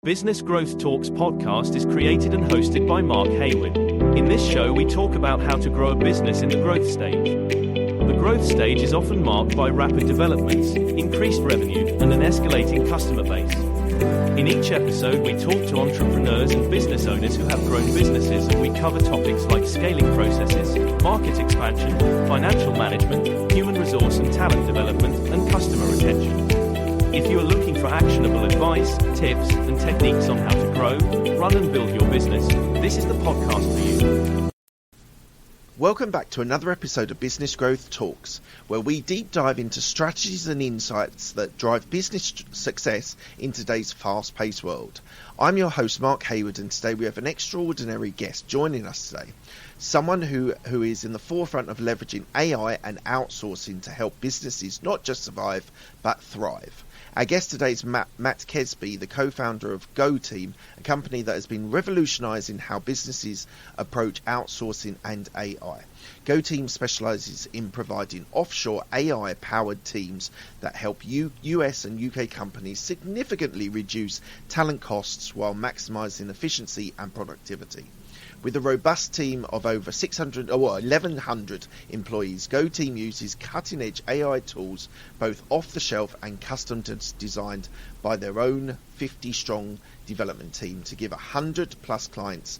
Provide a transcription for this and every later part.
Business Growth Talks podcast is created and hosted by Mark Hayward. In this show, we talk about how to grow a business in the growth stage. The growth stage is often marked by rapid developments, increased revenue, and an escalating customer base. In each episode, we talk to entrepreneurs and business owners who have grown businesses, and we cover topics like scaling processes, market expansion, financial management, human resource and talent development, and customer retention. If you are looking for actionable advice, tips, and techniques on how to grow, run and build your business, this is the podcast for you. Welcome back to another episode of Business Growth Talks, where we deep dive into strategies and insights that drive business success in today's fast-paced world. I'm your host, Mark Hayward, and today we have an extraordinary guest joining us today. Someone who is in the forefront of leveraging AI and outsourcing to help businesses not just survive, but thrive. Our guest today is Matt Kesby, the co-founder of GoTeam, a company that has been revolutionizing how businesses approach outsourcing and AI. GoTeam specializes in providing offshore AI-powered teams that help US and UK companies significantly reduce talent costs while maximizing efficiency and productivity. With a robust team of over 1,100 employees, GoTeam uses cutting-edge AI tools, both off-the-shelf and custom-designed by their own 50-strong development team to give 100-plus clients,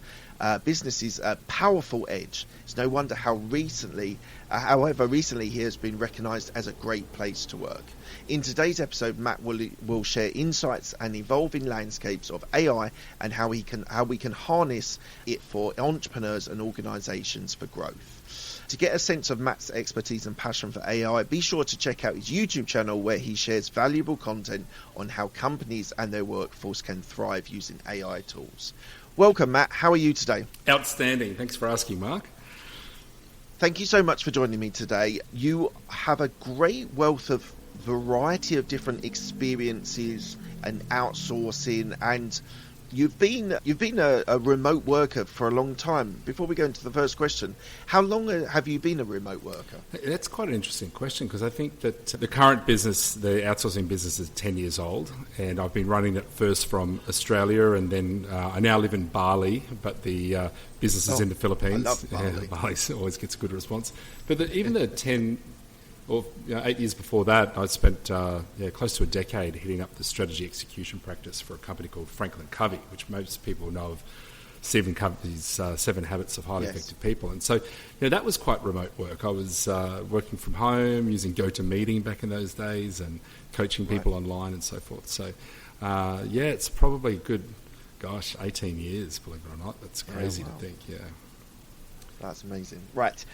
businesses a powerful edge. It's no wonder however recently he has been recognized as a great place to work. In today's episode, Matt will share insights and evolving landscapes of AI and how we can harness it for entrepreneurs and organizations for growth. To get a sense of Matt's expertise and passion for AI, be sure to check out his YouTube channel, where he shares valuable content on how companies and their workforce can thrive using AI tools. Welcome, Matt. How are you today? Outstanding. Thanks for asking, Mark. Thank you so much for joining me today. You have a great wealth of variety of different experiences and outsourcing, and you've been a remote worker for a long time. Before we go into the first question, how long have you been a remote worker? That's quite an interesting question, because I think that the current business, the outsourcing business, is 10 years old, and I've been running it first from Australia, and then I now live in Bali, but the business is in the Philippines. I love Bali. Yeah, Bali always gets a good response. But even the 10 or 8 years before that, I spent close to a decade heading up the strategy execution practice for a company called Franklin Covey, which most people know of. Stephen Covey's 7 Habits of Highly Effective People. And so that was quite remote work. I was working from home, using GoToMeeting back in those days, and coaching people online and so forth. So, it's probably a good, 18 years, believe it or not. That's crazy to think, That's amazing. Right.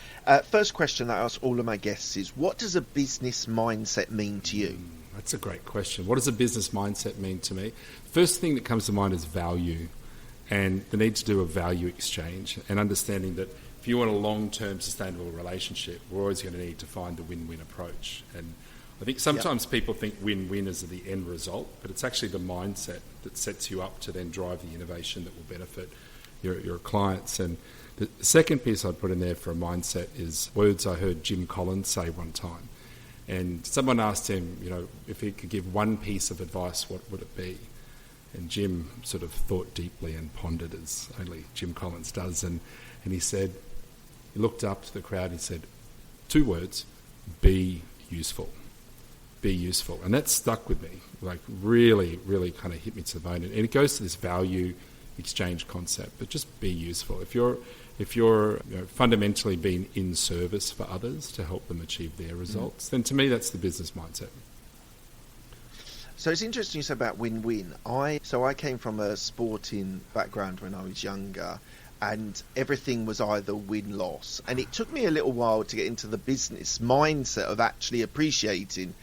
First question I ask all of my guests is, what does a business mindset mean to you? That's a great question. What does a business mindset mean to me? First thing that comes to mind is value, and the need to do a value exchange, and understanding that if you want a long-term sustainable relationship, we're always going to need to find the win-win approach. And I think sometimes people think win-win is the end result, but it's actually the mindset that sets you up to then drive the innovation that will benefit your clients. And the second piece I'd put in there for a mindset is words I heard Jim Collins say one time. And someone asked him, if he could give one piece of advice, what would it be? And Jim sort of thought deeply and pondered, as only Jim Collins does. And he said, he looked up to the crowd, he said, 2 words, be useful. Be useful. And that stuck with me, really, really kind of hit me to the bone. And it goes to this value exchange concept, but just be useful. If you're fundamentally being in service for others to help them achieve their results, then to me that's the business mindset. So it's interesting you said about win-win. I came from a sporting background when I was younger, and everything was either win-loss. And it took me a little while to get into the business mindset of actually appreciating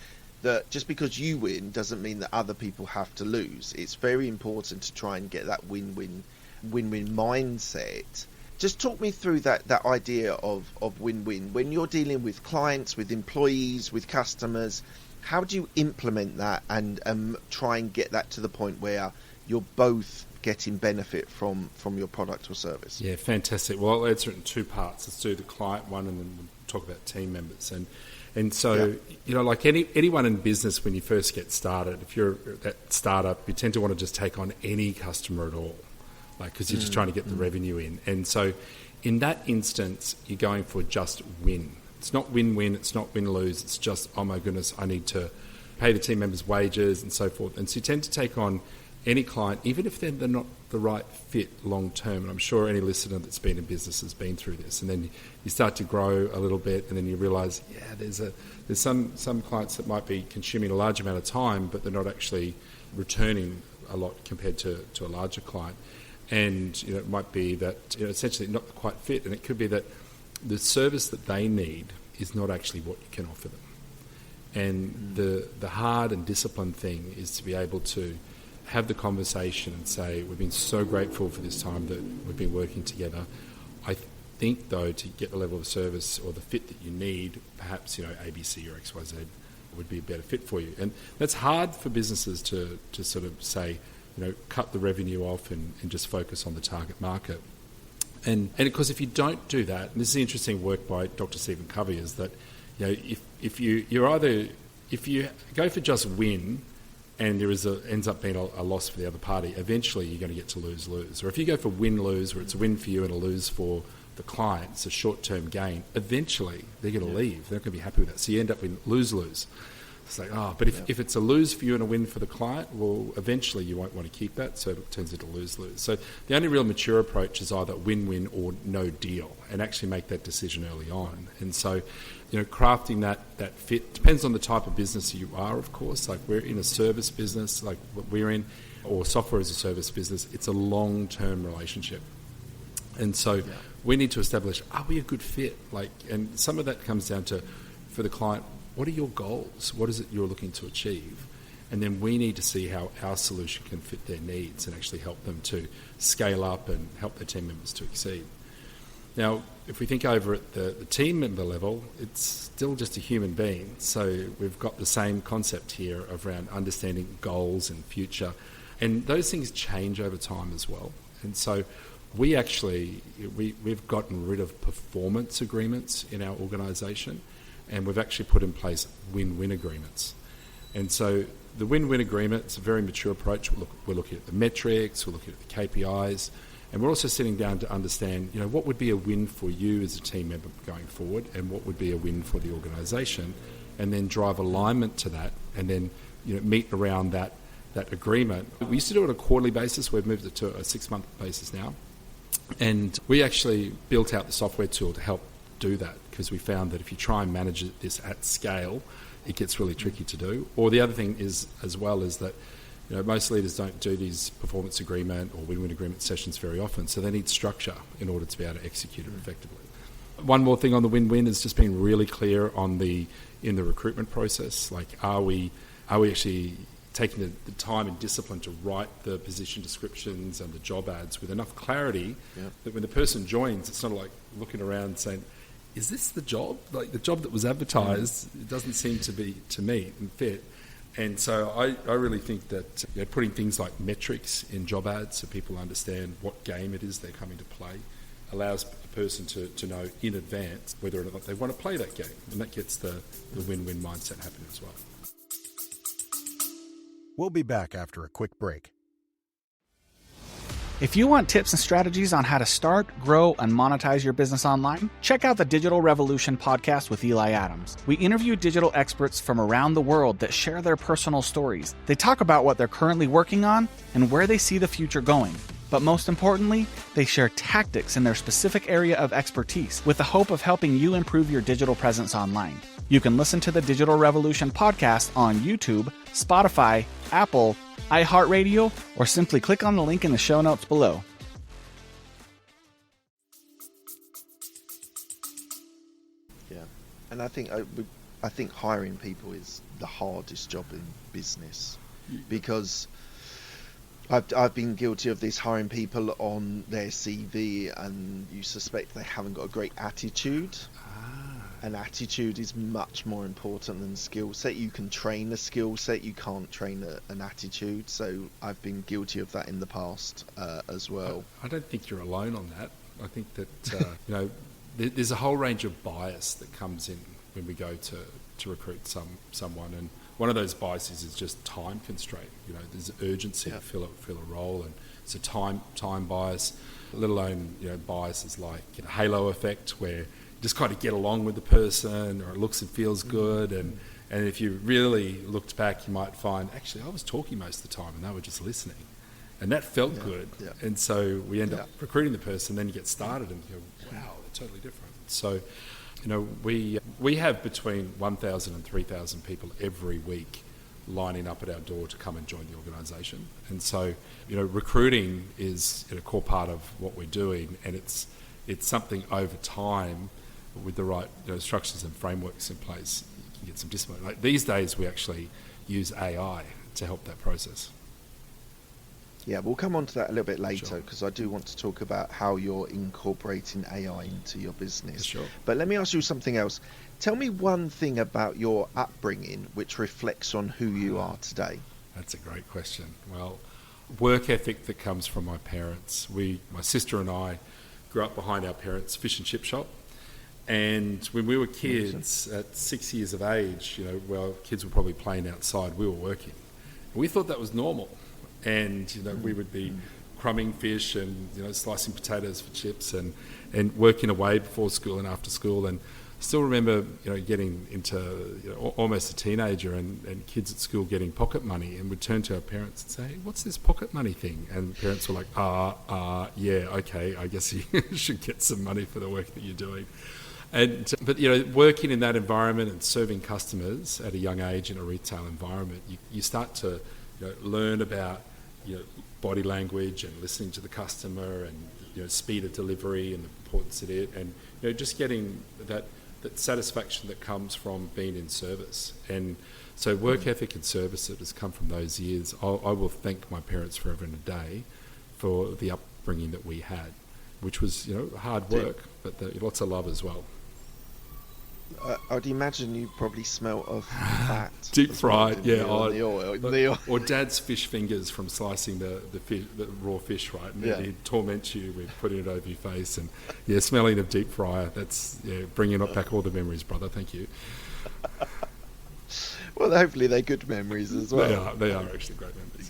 that just because you win doesn't mean that other people have to lose. It's very important to try and get that win-win mindset. Just talk me through that idea of win-win. When you're dealing with clients, with employees, with customers, how do you implement that and try and get that to the point where you're both getting benefit from your product or service? Yeah, fantastic. Well, I'll answer it in 2 parts. Let's do the client one, and then we'll talk about team members. And And so, like anyone in business, when you first get started, if you're that startup, you tend to want to just take on any customer at all, because you're just trying to get the revenue in. And so in that instance, you're going for just win. It's not win-win, it's not win-lose, it's just, oh my goodness, I need to pay the team members' wages and so forth. And so you tend to take on any client, even if they're not the right fit long-term. And I'm sure any listener that's been in business has been through this. And then you start to grow a little bit, and then you realise, there's some clients that might be consuming a large amount of time, but they're not actually returning a lot compared to a larger client. And it might be that essentially not quite fit, and it could be that the service that they need is not actually what you can offer them. And the hard and disciplined thing is to be able to have the conversation and say, we've been so grateful for this time that we've been working together. I think, though, to get the level of service or the fit that you need, perhaps, ABC or XYZ would be a better fit for you. And that's hard for businesses to sort of say, cut the revenue off and just focus on the target market. And of course, if you don't do that, and this is interesting work by Dr. Stephen Covey, is that if you go for just win, and there ends up being a loss for the other party, eventually you're going to get to lose-lose. Or if you go for win-lose, where it's a win for you and a lose for the client, it's a short-term gain, eventually they're going to leave. They're not going to be happy with that. So you end up in lose-lose. It's like, but if it's a lose for you and a win for the client, well, eventually you won't want to keep that, so it turns into lose-lose. So the only real mature approach is either win-win or no deal, and actually make that decision early on. And so, crafting that fit depends on the type of business you are, of course. Like we're in a service business, like what we're in, or software as a service business. It's a long-term relationship. And so we need to establish, are we a good fit? And some of that comes down to, for the client, what are your goals? What is it you're looking to achieve? And then we need to see how our solution can fit their needs and actually help them to scale up and help their team members to exceed. Now, if we think over at the team member level, it's still just a human being. So we've got the same concept here around understanding goals and future. And those things change over time as well. And so we've gotten rid of performance agreements in our organisation, and we've actually put in place win-win agreements. And so the win-win agreement is a very mature approach. We're looking at the metrics, we're looking at the KPIs, and we're also sitting down to understand, what would be a win for you as a team member going forward, and what would be a win for the organisation, and then drive alignment to that, and then meet around that agreement. We used to do it on a quarterly basis. We've moved it to a 6-month basis now, and we actually built out the software tool to help do that, because we found that if you try and manage this at scale, it gets really tricky to do. Or the other thing is, as well, is that most leaders don't do these performance agreement or win-win agreement sessions very often, so they need structure in order to be able to execute it effectively. One more thing on the win-win is just being really clear in the recruitment process. Are we actually taking the time and discipline to write the position descriptions and the job ads with enough clarity that when the person joins, it's not like looking around saying, is this the job? The job that was advertised, it doesn't seem to be to meet and fit. And so I really think that putting things like metrics in job ads so people understand what game it is they're coming to play allows the person to know in advance whether or not they want to play that game. And that gets the win-win mindset happening as well. We'll be back after a quick break. If you want tips and strategies on how to start, grow, and monetize your business online, check out the Digital Revolution podcast with Eli Adams. We interview digital experts from around the world that share their personal stories. They talk about what they're currently working on and where they see the future going. But most importantly, they share tactics in their specific area of expertise with the hope of helping you improve your digital presence online. You can listen to the Digital Revolution podcast on YouTube, Spotify, Apple, iHeartRadio, or simply click on the link in the show notes below. Yeah, and I think hiring people is the hardest job in business, because I've been guilty of this, hiring people on their CV and you suspect they haven't got a great attitude. And attitude is much more important than skill set. You can train a skill set, you can't train an attitude. So I've been guilty of that in the past as well. I don't think you're alone on that. I think that there's a whole range of bias that comes in when we go to recruit someone. And one of those biases is just time constraint. There's urgency to fill a role, and it's a time bias. Let alone biases like halo effect, where you just kind of get along with the person, or it looks and feels good, and if you really looked back, you might find actually I was talking most of the time and they were just listening, and that felt good. And so we end up recruiting the person, then you get started and you go, wow, they're totally different. So we have between 1,000 and 3,000 people every week lining up at our door to come and join the organisation. And so, recruiting is a core part of what we're doing, and it's something over time with the right structures and frameworks in place, you can get some discipline. Like these days, we actually use AI to help that process. Yeah, we'll come on to that a little bit later, because I do want to talk about how you're incorporating AI into your business. Sure. But let me ask you something else. Tell me one thing about your upbringing which reflects on who you are today. That's a great question. Well, work ethic that comes from my parents. My sister and I grew up behind our parents' fish and chip shop. And when we were kids, at 6 years of age, while kids were probably playing outside, we were working. We thought that was normal. And, we would be crumbing fish and, slicing potatoes for chips and working away before school and after school. And I still remember, getting into almost a teenager and kids at school getting pocket money, and would turn to our parents and say, hey, what's this pocket money thing? And parents were like, yeah, okay, I guess you should get some money for the work that you're doing. But working in that environment and serving customers at a young age in a retail environment, you start to learn about body language and listening to the customer, and speed of delivery and the importance of it, and just getting that satisfaction that comes from being in service. And so work ethic and service that has come from those years, I will thank my parents forever and a day for the upbringing that we had, which was hard work, but lots of love as well. I'd imagine you probably smell of fat. Deep fried, the oil. Or Dad's fish fingers from slicing the raw fish, right? And he'd torment you with putting it over your face, and smelling of deep fryer. That's bringing back all the memories, brother. Thank you. Well, hopefully they're good memories as well. They are actually great memories.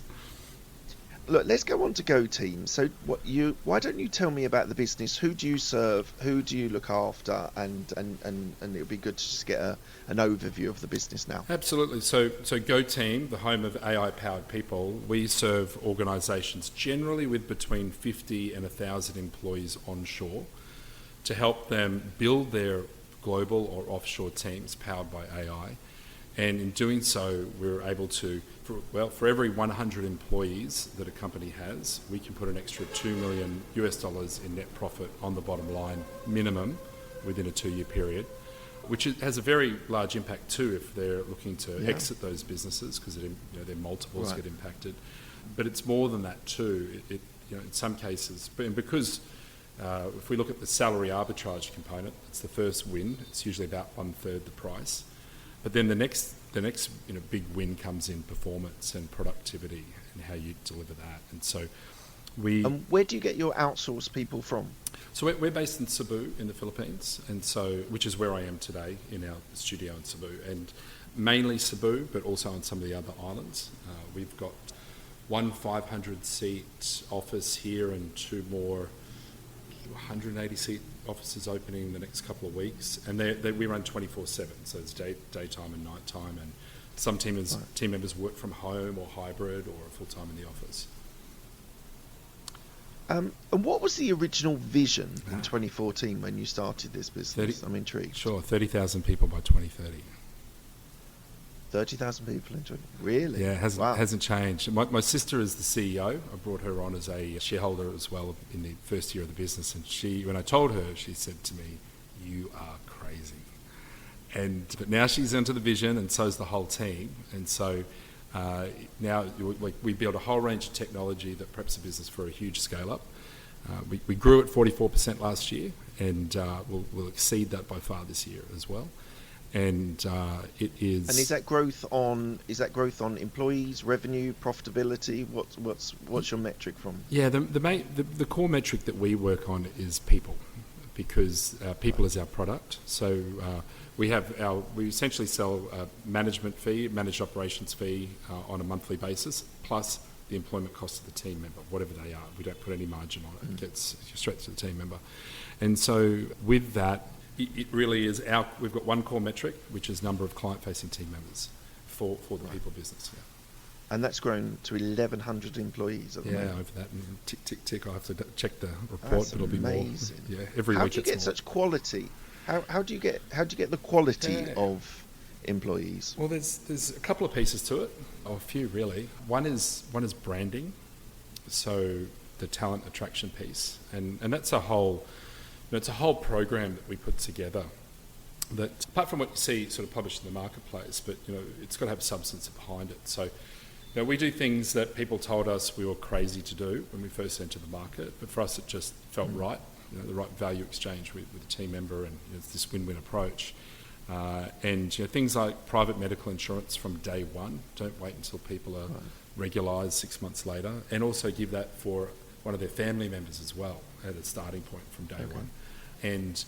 Look, let's go on to GoTeam. So, why don't you tell me about the business? Who do you serve? Who do you look after? And it would be good to just get an overview of the business now. Absolutely. So GoTeam, the home of AI-powered people, we serve organisations generally with between 50 and 1,000 employees onshore to help them build their global or offshore teams powered by AI. And in doing so, we're able to, for every 100 employees that a company has, we can put an extra $2 million in net profit on the bottom line minimum within a 2-year period, which has a very large impact too if they're looking to exit those businesses, because their multiples get impacted. But it's more than that too. It in some cases, because if we look at the salary arbitrage component, it's the first win. It's usually about 1/3 the price. But then the next big win comes in performance and productivity and how you deliver that. And so where do you get your outsourced people from? So we're based in Cebu in the Philippines, and so which is where I am today in our studio in Cebu, and mainly Cebu, but also on some of the other islands. We've got one 500-seat office here and two more 180-seat offices opening in the next couple of weeks, and we run 24/7, so it's daytime and nighttime, and some team members work from home or hybrid or full-time in the office. And what was the original vision in 2014 when you started this business? I'm intrigued. Sure, 30,000 people by 2030. 30,000 people into it. Really? Yeah, it hasn't changed. My sister is the CEO. I brought her on as a shareholder as well in the first year of the business. And when I told her, she said to me, "You are crazy." But now she's into the vision, and so's the whole team. And so now we build a whole range of technology that preps the business for a huge scale up. We grew at 44% last year, and we'll exceed that by far this year as well. And it is. And is that growth on employees, revenue, profitability? What's your metric from? Yeah, the core metric that we work on is people because people is our product. So we essentially sell a management fee, managed operations fee on a monthly basis, plus the employment cost of the team member, whatever they are. We don't put any margin on it. It gets straight to the team member. And so with that, it really is we've got one core metric, which is number of client-facing team members for the people business. Yeah. And that's grown to 1,100 employees at the moment. Yeah, over that. And tick, tick, tick. I have to check the report, That's but it'll be amazing. more. Yeah, every How week do you it's get more. such quality? How do you get the quality of employees? Well, there's a couple of pieces to it, or a few really. One is branding, so the talent attraction piece, and that's a whole program that we put together. That apart from what you see sort of published in the marketplace, but it's got to have substance behind it. So we do things that people told us we were crazy to do when we first entered the market, but for us it just felt right. The right value exchange with the team member, and it's this win-win approach. And things like private medical insurance from day one. Don't wait until people are regularised 6 months later, and also give that for one of their family members as well at a starting point from day one. And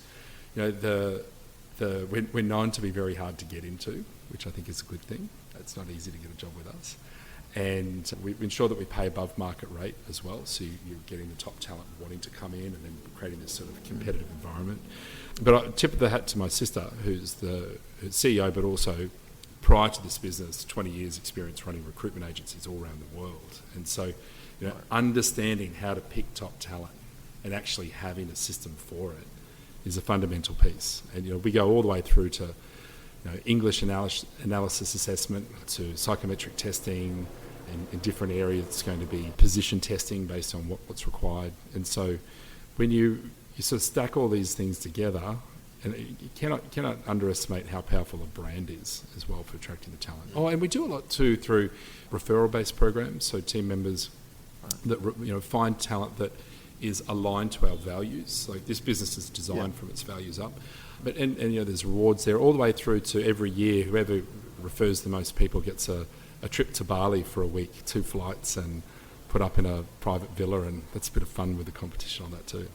we're known to be very hard to get into, which I think is a good thing. It's not easy to get a job with us. And we ensure that we pay above market rate as well, so you're getting the top talent wanting to come in and then creating this sort of competitive environment. But I tip the hat to my sister, who's the CEO, but also prior to this business, 20 years experience running recruitment agencies all around the world. And so understanding how to pick top talent and actually having a system for it is a fundamental piece. And we go all the way through to English analysis assessment, to psychometric testing, and in different areas it's going to be position testing based on what's required. And so when you sort of stack all these things together, and you cannot underestimate how powerful a brand is as well for attracting the talent. Oh, and we do a lot too through referral-based programs, so team members that find talent that is aligned to our values. Like this business is designed from its values up. But and there's rewards there all the way through to every year whoever refers the most people gets a trip to Bali for a week, 2 flights, and put up in a private villa, and that's a bit of fun with the competition on that too.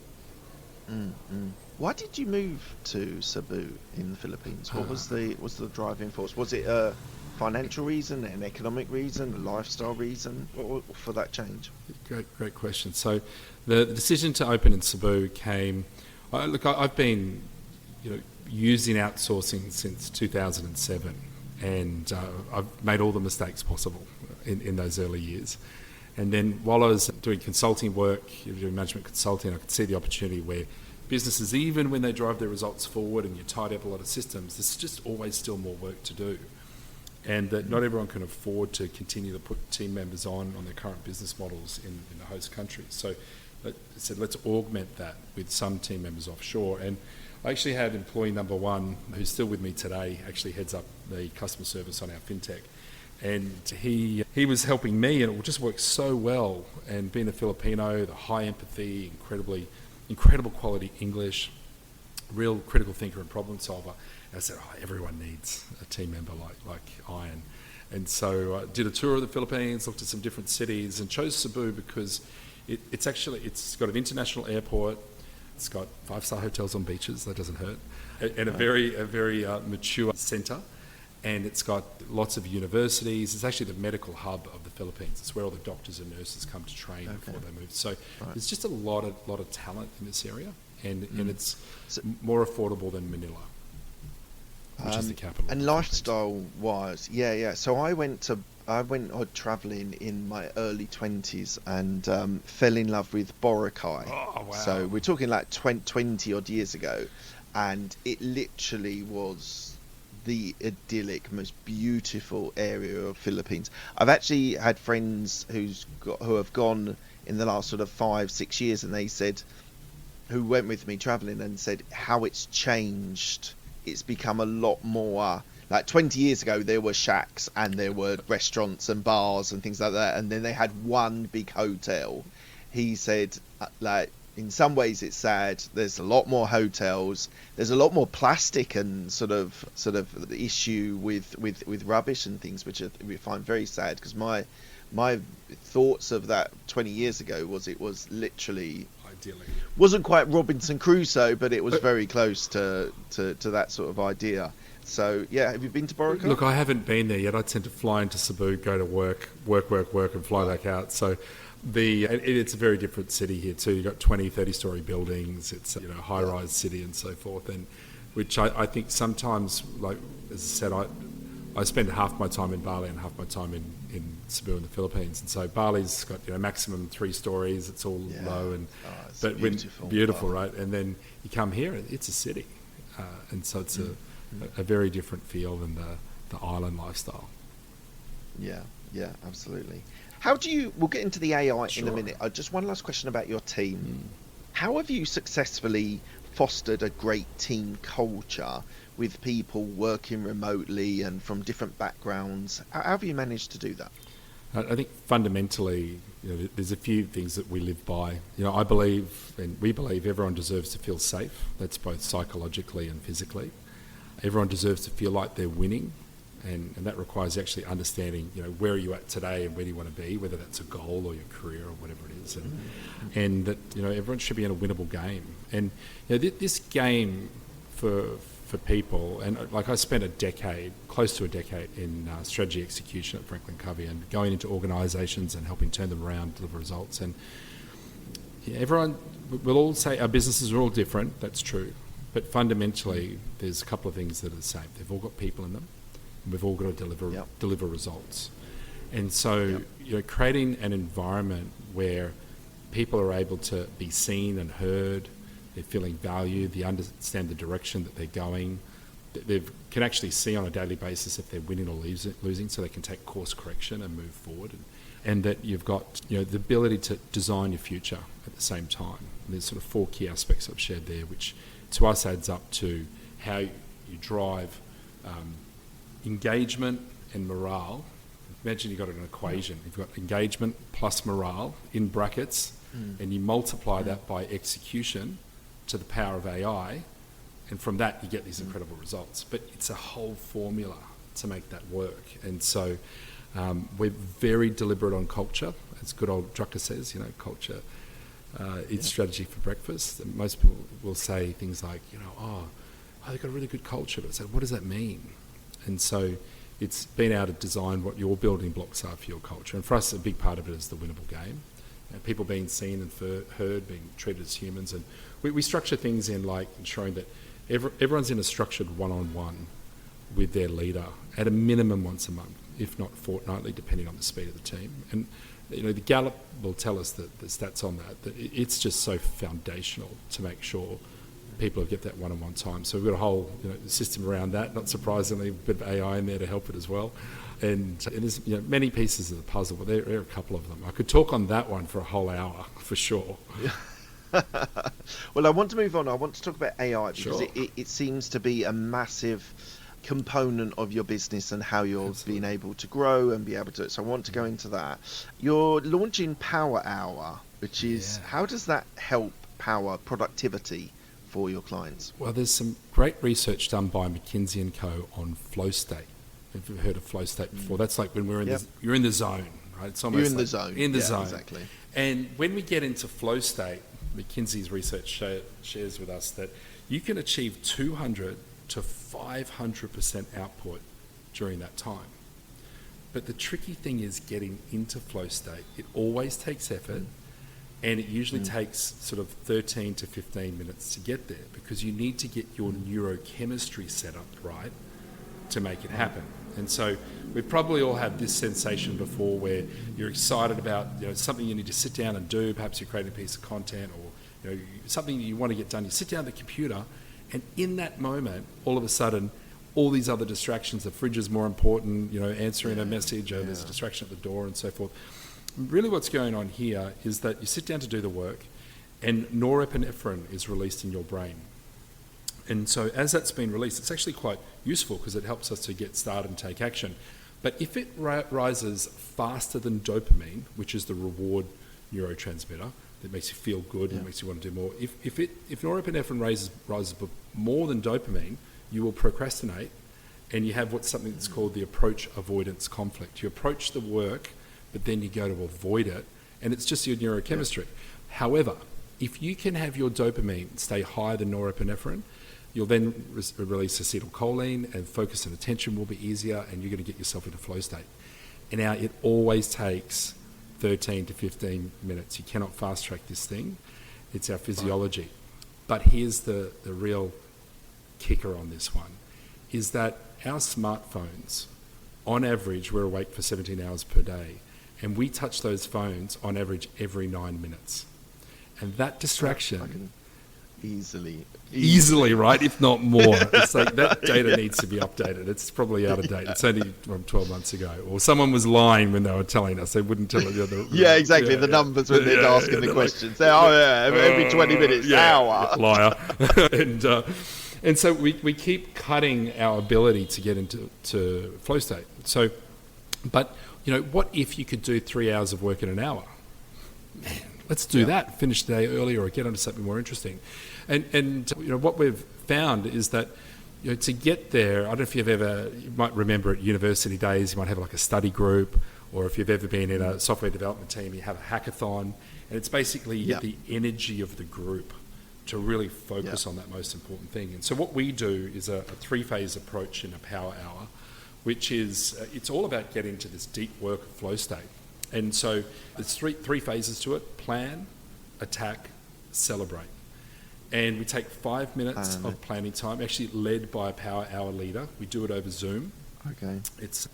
Why did you move to Cebu in the Philippines? What was the driving force? Was it a financial reason, an economic reason, a lifestyle reason for that change? Great question. So the decision to open in Cebu came. I've been using outsourcing since 2007, and I've made all the mistakes possible in those early years. And then while I was doing consulting work, doing management consulting, I could see the opportunity where businesses, even when they drive their results forward and you tidy up a lot of systems, there's just always still more work to do. And that not everyone can afford to continue to put team members on their current business models in the host country. So I said, let's augment that with some team members offshore. And I actually had employee number 1, who's still with me today, actually heads up the customer service on our fintech. And he was helping me, and it just worked so well. And being a Filipino, the high empathy, incredible quality English, real critical thinker and problem solver. And I said, everyone needs a team member like Ian. And so I did a tour of the Philippines, looked at some different cities, and chose Cebu because it's got an international airport, it's got 5-star hotels on beaches, that doesn't hurt, and a very mature centre. And it's got lots of universities. It's actually the medical hub of the Philippines. It's where all the doctors and nurses come to train before they move. So there's just a lot of talent in this area, and it's more affordable than Manila, which is the capital. And lifestyle-wise, So I went travelling in my early 20s and fell in love with Boracay. Oh, wow. So we're talking like 20 odd years ago, and it literally was the idyllic, most beautiful area of Philippines. I've actually had friends who have gone in the last sort of 5-6 years, and they said, who went with me travelling, and said how it's changed. It's become a lot more like 20 years ago. There were shacks and there were restaurants and bars and things like that, and then they had one big hotel. He said, in some ways it's sad. There's a lot more hotels. There's a lot more plastic and sort of the issue with rubbish and things, which we find very sad, because my thoughts of that 20 years ago was it was literally ideally. Wasn't quite Robinson Crusoe, but it was very close to that sort of idea. So, yeah, have you been to Boracay? Look, I haven't been there yet. I tend to fly into Cebu, go to work, and fly back out. So it's a very different city here too. You've got 20, 30-story buildings. It's a high-rise city and so forth, and which I think sometimes, like as I said, I spend half my time in Bali and half my time in Cebu in the Philippines. And so Bali's got maximum 3 stories. It's all low but beautiful, right? And then you come here, and it's a city, and so it's a very different feel than the island lifestyle. Yeah, absolutely. How do you... We'll get into the AI Sure. in a minute. Just one last question about your team. How have you successfully fostered a great team culture with people working remotely and from different backgrounds? How have you managed to do that? I think fundamentally, there's a few things that we live by. I believe, and we believe, everyone deserves to feel safe. That's both psychologically and physically. Everyone deserves to feel like they're winning, and that requires actually understanding, where are you at today and where do you want to be, whether that's a goal or your career or whatever it is, and that everyone should be in a winnable game. And this game for people, and like I spent close to a decade in strategy execution at Franklin Covey, and going into organisations and helping turn them around, deliver results. And everyone will all say our businesses are all different. That's true. But fundamentally, there's a couple of things that are the same. They've all got people in them, and we've all got to deliver results. And so, creating an environment where people are able to be seen and heard, they're feeling valued, they understand the direction that they're going, they can actually see on a daily basis if they're winning or losing, so they can take course correction and move forward. And that you've got the ability to design your future at the same time. And there's sort of 4 key aspects I've shared there, which to us adds up to how you drive engagement and morale. Imagine you've got an equation. You've got engagement plus morale in brackets, and you multiply that by execution to the power of AI, and from that you get these incredible results. But it's a whole formula to make that work. And so we're very deliberate on culture. As good old Drucker says, culture eats strategy for breakfast. And most people will say things like, they've got a really good culture, but I said, what does that mean? And so it's being able to design what your building blocks are for your culture. And for us, a big part of it is the winnable game. People being seen and heard, being treated as humans. And we structure things in like ensuring that everyone's in a structured one-on-one with their leader at a minimum once a month, if not fortnightly, depending on the speed of the team. And the Gallup will tell us that the stats on that it's just so foundational to make sure people get that one-on-one time. So we've got a whole system around that. Not surprisingly, a bit of AI in there to help it as well. And there's many pieces of the puzzle, but there are a couple of them. I could talk on that one for a whole hour for sure. Well, I want to move on. I want to talk about AI because Sure. it seems to be a massive component of your business and how you're being able to grow and be able to. So I want to go into that. You're launching Power Hour, which is how does that help power productivity for your clients? Well, there's some great research done by McKinsey & Co. on flow state. Have you heard of flow state before? That's like when we're in you're in the zone, right? It's almost You're in like the zone. In the zone. Exactly. And when we get into flow state, McKinsey's research shares with us that you can achieve 200 to 500% output during that time. But the tricky thing is getting into flow state. It always takes effort, and it usually takes sort of 13 to 15 minutes to get there because you need to get your neurochemistry set up right to make it happen. And so we've probably all had this sensation before where you're excited about something you need to sit down and do. Perhaps you're creating a piece of content or something you want to get done. You sit down at the computer, and in that moment, all of a sudden, all these other distractions, the fridge is more important, answering a message, or there's a distraction at the door and so forth. Really what's going on here is that you sit down to do the work and norepinephrine is released in your brain. And so as that's been released, it's actually quite useful because it helps us to get started and take action. But if it rises faster than dopamine, which is the reward neurotransmitter that makes you feel good and makes you want to do more, if norepinephrine rises more than dopamine, you will procrastinate and you have something that's called the approach avoidance conflict. You approach the work, but then you go to avoid it, and it's just your neurochemistry. However, if you can have your dopamine stay higher than norepinephrine, you'll then release acetylcholine, and focus and attention will be easier, and you're going to get yourself into flow state. And now it always takes 13 to 15 minutes. You cannot fast track this thing. It's our physiology. But here's the real kicker on this one, is that our smartphones, on average, we're awake for 17 hours per day, and we touch those phones on average every 9 minutes. And that distraction... Easily, right? If not more. It's like that data needs to be updated. It's probably out of date. It's only from 12 months ago. Or someone was lying when they were telling us. They wouldn't tell us. Yeah, exactly. The numbers when they're asking the questions. Every 20 minutes, hour. Liar. And so we keep cutting our ability to get into flow state. So, but, what if you could do 3 hours of work in an hour? Man, let's do that. Finish the day early, or get onto something more interesting. And what we've found is that to get there, I don't know if you might remember at university days, you might have like a study group, or if you've ever been in a software development team, you have a hackathon, and it's basically you get the energy of the group to really focus on that most important thing. And so what we do is a 3-phase approach in a power hour, which is, it's all about getting to this deep work flow state. And so there's three phases to it: plan, attack, celebrate. And we take 5 minutes of planning time, actually led by a power hour leader. We do it over Zoom. Okay.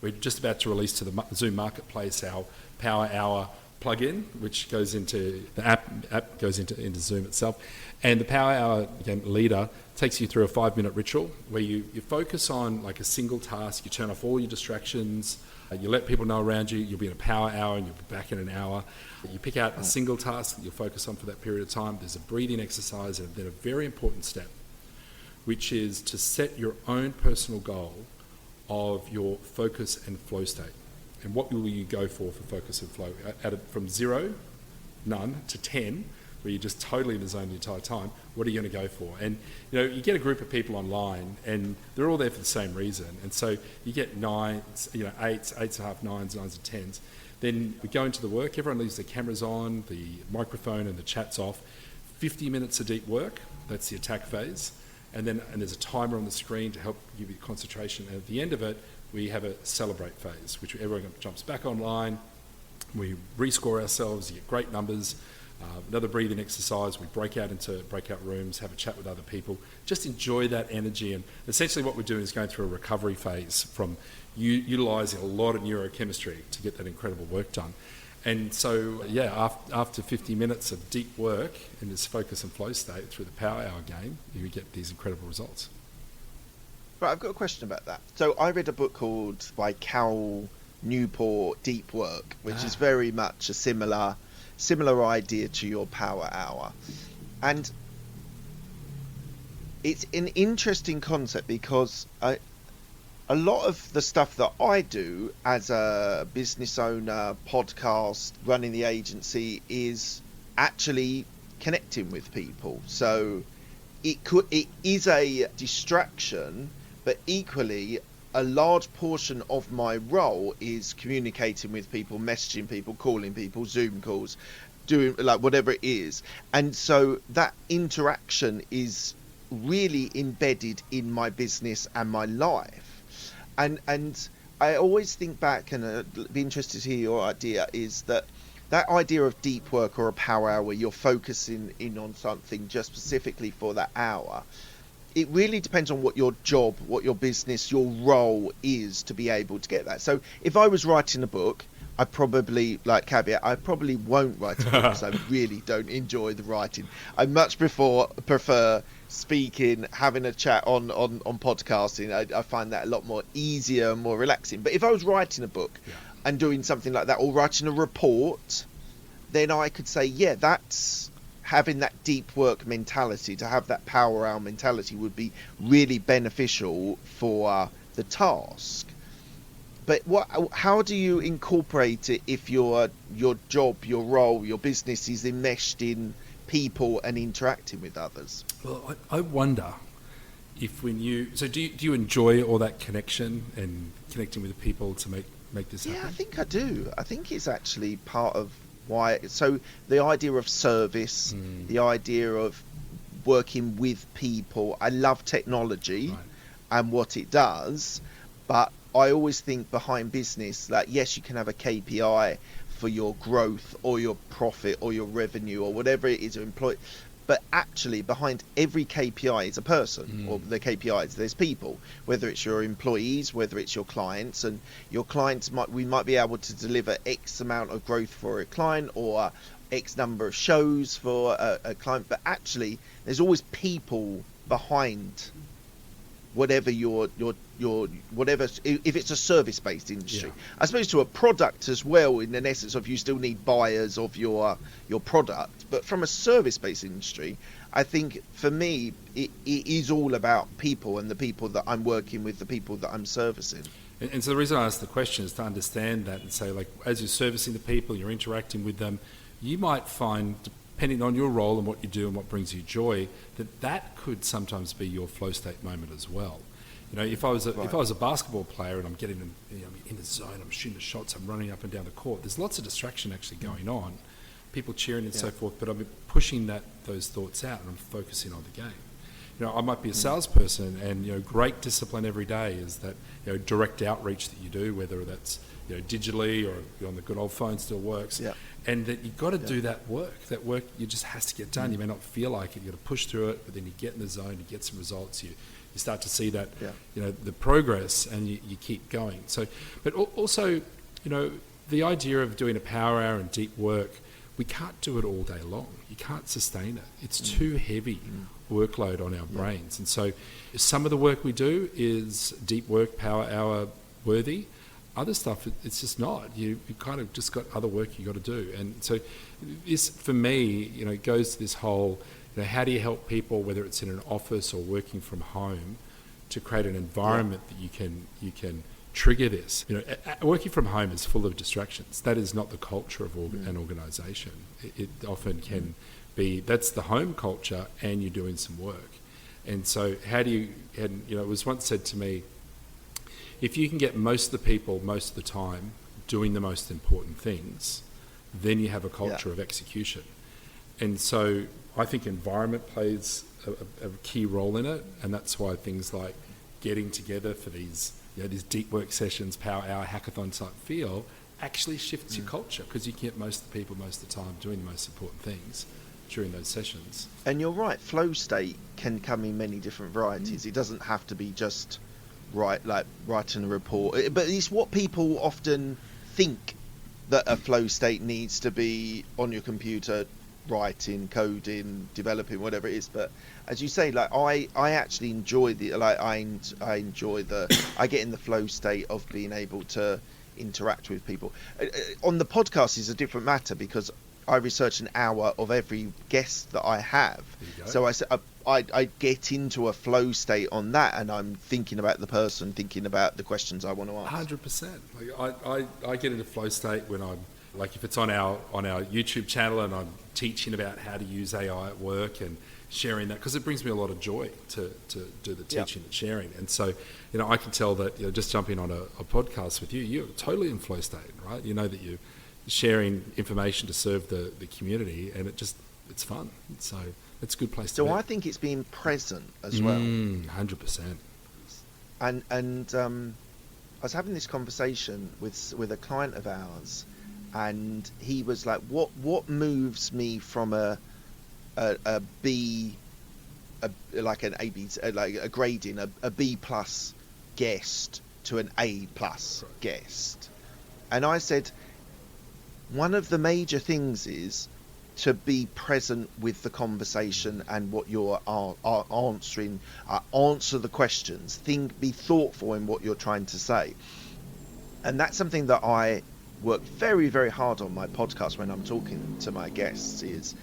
We're just about to release to the Zoom marketplace our power hour plugin, which goes into the app goes into Zoom itself. And the power hour leader takes you through a 5-minute ritual where you focus on like a single task. You turn off all your distractions. You let people know around you. You'll be in a power hour and you'll be back in an hour. You pick out a single task that you'll focus on for that period of time. There's a breathing exercise, and then a very important step, which is to set your own personal goal of your focus and flow state. And what will you go for focus and flow? From 0, none, to 10, where you're just totally in the zone the entire time, what are you going to go for? And you get a group of people online, and they're all there for the same reason. And so you get 9s, 8s, 8.5, 9s, 9s and 10s. Then we go into the work. Everyone leaves their cameras on, the microphone and the chat's off. 50 minutes of deep work. That's the attack phase. And there's a timer on the screen to help give you concentration. And at the end of it, we have a celebrate phase, which everyone jumps back online. We rescore ourselves. You get great numbers. Another breathing exercise. We break out into breakout rooms, have a chat with other people. Just enjoy that energy. And essentially what we're doing is going through a recovery phase from utilising a lot of neurochemistry to get that incredible work done. And so, after 50 minutes of deep work in this focus and flow state through the power hour game, you get these incredible results. Right, I've got a question about that. So I read a book called by Cal Newport, Deep Work, which is very much a similar idea to your power hour. And it's an interesting concept because a lot of the stuff that I do as a business owner, podcast, running the agency is actually connecting with people. So it is a distraction, but equally a large portion of my role is communicating with people, messaging people, calling people, Zoom calls, doing like whatever it is. And so that interaction is really embedded in my business and my life. And I always think back, and I'd be interested to hear your idea, is that idea of deep work or a power hour where you're focusing in on something just specifically for that hour. It really depends on what your job, what your business, your role is to be able to get that. So if I was writing a book, I probably, like caveat, I probably won't write a book because I really don't enjoy the writing. I much prefer speaking, having a chat on podcasting. I find that a lot more easier and more relaxing. But if I was writing a book and doing something like that, or writing a report, then I could say, that's having that deep work mentality, to have that power hour mentality would be really beneficial for the task. But how do you incorporate it if your job, your role, your business is enmeshed in people and interacting with others? Well, I wonder if when you... So do you enjoy all that connection and connecting with people to make this happen? Yeah, I think I do. I think it's actually part of Why? So the idea of service, the idea of working with people. I love technology and what it does, but I always think behind business that yes, you can have a KPI for your growth or your profit or your revenue or whatever it is, but actually behind every KPI is a person, or the KPIs, there's people, whether it's your employees, whether it's your clients, and your clients we might be able to deliver X amount of growth for a client or X number of shows for a client, but actually there's always people behind whatever whatever, if it's a service-based industry. I suppose to a product as well, in an essence of you still need buyers of your product, but from a service-based industry, I think for me it is all about people and the people that I'm working with, the people that I'm servicing. And so the reason I ask the question is to understand that and say, like, as you're servicing the people, you're interacting with them, you might find, depending on your role and what you do and what brings you joy, that could sometimes be your flow state moment as well. You know, if I was a basketball player and I'm getting in the zone, I'm shooting the shots, I'm running up and down the court, there's lots of distraction actually going on, people cheering and so forth, but I'm pushing those thoughts out and I'm focusing on the game. You know, I might be a salesperson, and great discipline every day is that direct outreach that you do, whether that's digitally or on the good old phone still works. And that you've got to do that work. That work, you just has to get done. You may not feel like it. You've got to push through it, but then you get in the zone, you get some results. You start to see that, the progress, and you keep going. So, but also, the idea of doing a power hour and deep work, we can't do it all day long. You can't sustain it. It's too heavy workload on our brains. And so some of the work we do is deep work, power hour worthy. Other stuff, it's just not. You kind of just got other work you got to do. And so this, for me, goes to this whole, how do you help people, whether it's in an office or working from home, to create an environment that you can trigger this. Working from home is full of distractions. That is not the culture of an organisation. It often can be, that's the home culture, and you're doing some work. And so how do you, and it was once said to me, if you can get most of the people most of the time doing the most important things, then you have a culture of execution. And so I think environment plays a key role in it, and that's why things like getting together for these deep work sessions, power hour, hackathon type feel, actually shifts your culture, because you can get most of the people most of the time doing the most important things during those sessions. And you're right, flow state can come in many different varieties. It doesn't have to be just writing a report, but it's what people often think that a flow state needs to be on your computer, writing, coding, developing, whatever it is. But as you say, I actually enjoy I get in the flow state of being able to interact with people. On the podcast is a different matter, because I research an hour of every guest that I have. So I get into a flow state on that, and I'm thinking about the person, thinking about the questions I want to ask. 100%. I get into flow state when I'm, like, if it's on our YouTube channel and I'm teaching about how to use AI at work and sharing that, because it brings me a lot of joy to do the teaching and sharing. And so, I can tell that, just jumping on a podcast with you, you're totally in flow state, right? You know that you're sharing information to serve the community, and it's fun. So it's a good place to be. So I think it's being present as well. 100%. And I was having this conversation with a client of ours, and he was like, what moves me from a B, like an A B, like a grading, a B plus guest to an A plus guest? And I said, one of the major things is to be present with the conversation and what you're answering. Answer the questions. Be thoughtful in what you're trying to say. And that's something that I work very, very hard on my podcast when I'm talking to my guests, is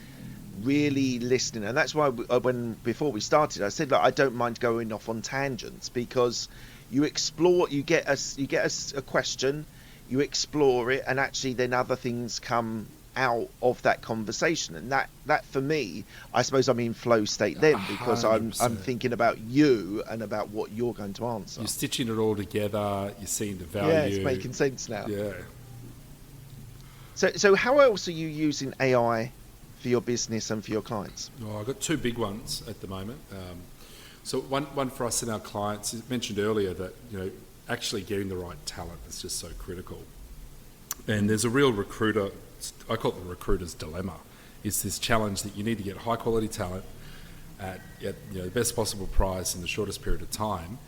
really listening. And that's why before we started, I said, I don't mind going off on tangents, because you explore, you get a question, you explore it, and actually then other things come out of that conversation. And that for me, I suppose I'm in flow state then, because I'm thinking about you and about what you're going to answer. You're stitching it all together, you're seeing the value. Yeah, it's making sense now. Yeah. So how else are you using AI for your business and for your clients? Well, I've got two big ones at the moment. So one for us and our clients, you mentioned earlier that, actually getting the right talent is just so critical. And there's a real recruiter, I call it the recruiter's dilemma. It's this challenge that you need to get high quality talent at the best possible price in the shortest period of time,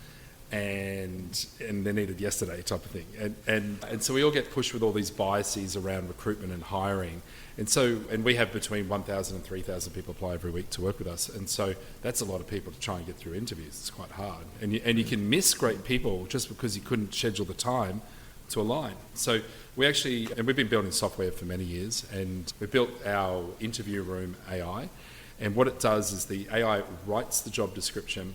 and they're needed yesterday type of thing. And so we all get pushed with all these biases around recruitment and hiring. And we have between 1,000 and 3,000 people apply every week to work with us. And so that's a lot of people to try and get through interviews. It's quite hard. And you can miss great people just because you couldn't schedule the time to align. So we've been building software for many years, and we built our interview room AI. And what it does is the AI writes the job description,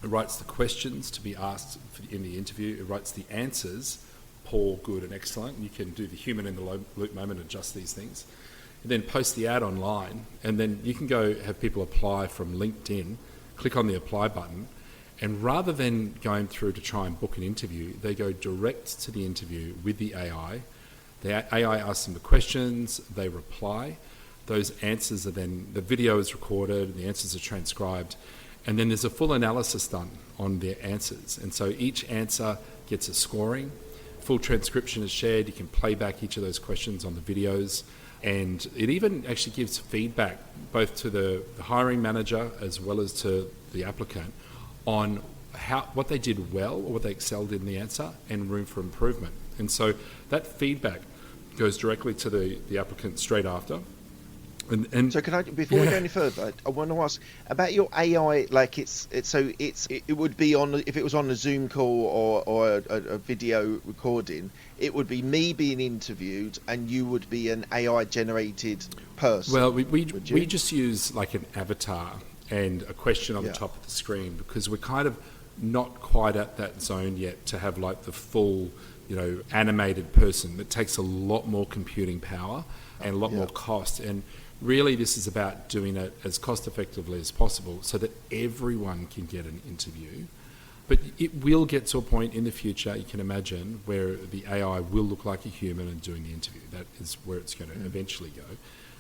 it writes the questions to be asked in the interview, it writes the answers, poor, good and excellent. You can do the human in the loop moment and adjust these things. And then post the ad online, and then you can go have people apply from LinkedIn, click on the apply button, and rather than going through to try and book an interview, they go direct to the interview with the AI. The AI asks them the questions, they reply. Those answers are then, the video is recorded, the answers are transcribed, and then there's a full analysis done on their answers. And so each answer gets a scoring, full transcription is shared, you can play back each of those questions on the videos, and it even actually gives feedback both to the hiring manager as well as to the applicant on what they did well or what they excelled in the answer and room for improvement. And so that feedback goes directly to the applicant straight after. And so can I, before we go any further, I want to ask about your AI. Like it would be on, if it was on a Zoom call or a video recording, it would be me being interviewed and you would be an AI generated person. Well, we just use like an avatar and a question on the top of the screen, because we're kind of not quite at that zone yet to have like the full, animated person. It takes a lot more computing power and a lot more cost. And really this is about doing it as cost effectively as possible so that everyone can get an interview. But it will get to a point in the future, you can imagine, where the AI will look like a human and doing the interview. That is where it's going to eventually go.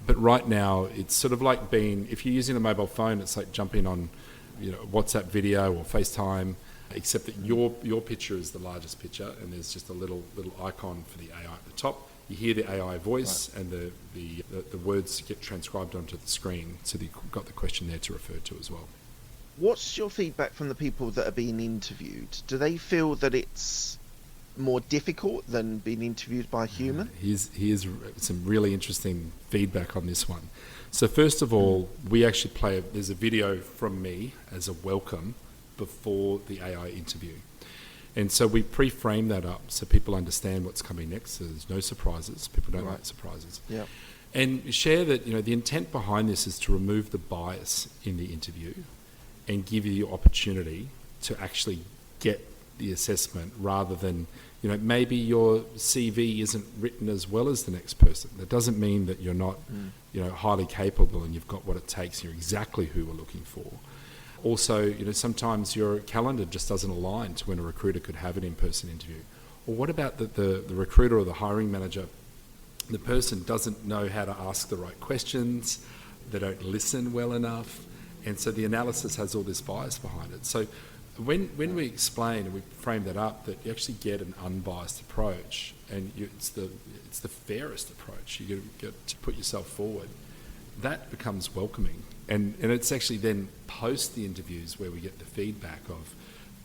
But right now, it's sort of like if you're using a mobile phone, it's like jumping on WhatsApp video or FaceTime, except that your picture is the largest picture and there's just a little icon for the AI at the top. You hear the AI voice, right, and the words get transcribed onto the screen, so you've got the question there to refer to as well. What's your feedback from the people that are being interviewed? Do they feel that it's more difficult than being interviewed by a human? Here's some really interesting feedback on this one. So first of all, we actually there's a video from me as a welcome before the AI interview. And so we pre-frame that up so people understand what's coming next, so there's no surprises. People don't like surprises. Yeah. And share that, the intent behind this is to remove the bias in the interview and give you the opportunity to actually get the assessment rather than, maybe your CV isn't written as well as the next person. That doesn't mean that you're not, highly capable and you've got what it takes, you're exactly who we're looking for. Also, sometimes your calendar just doesn't align to when a recruiter could have an in-person interview. Or what about the recruiter or the hiring manager? The person doesn't know how to ask the right questions, they don't listen well enough, and so the analysis has all this bias behind it. So when we explain and we frame that up, that you actually get an unbiased approach, and it's the fairest approach. You get to put yourself forward. That becomes welcoming. And it's actually then post the interviews where we get the feedback of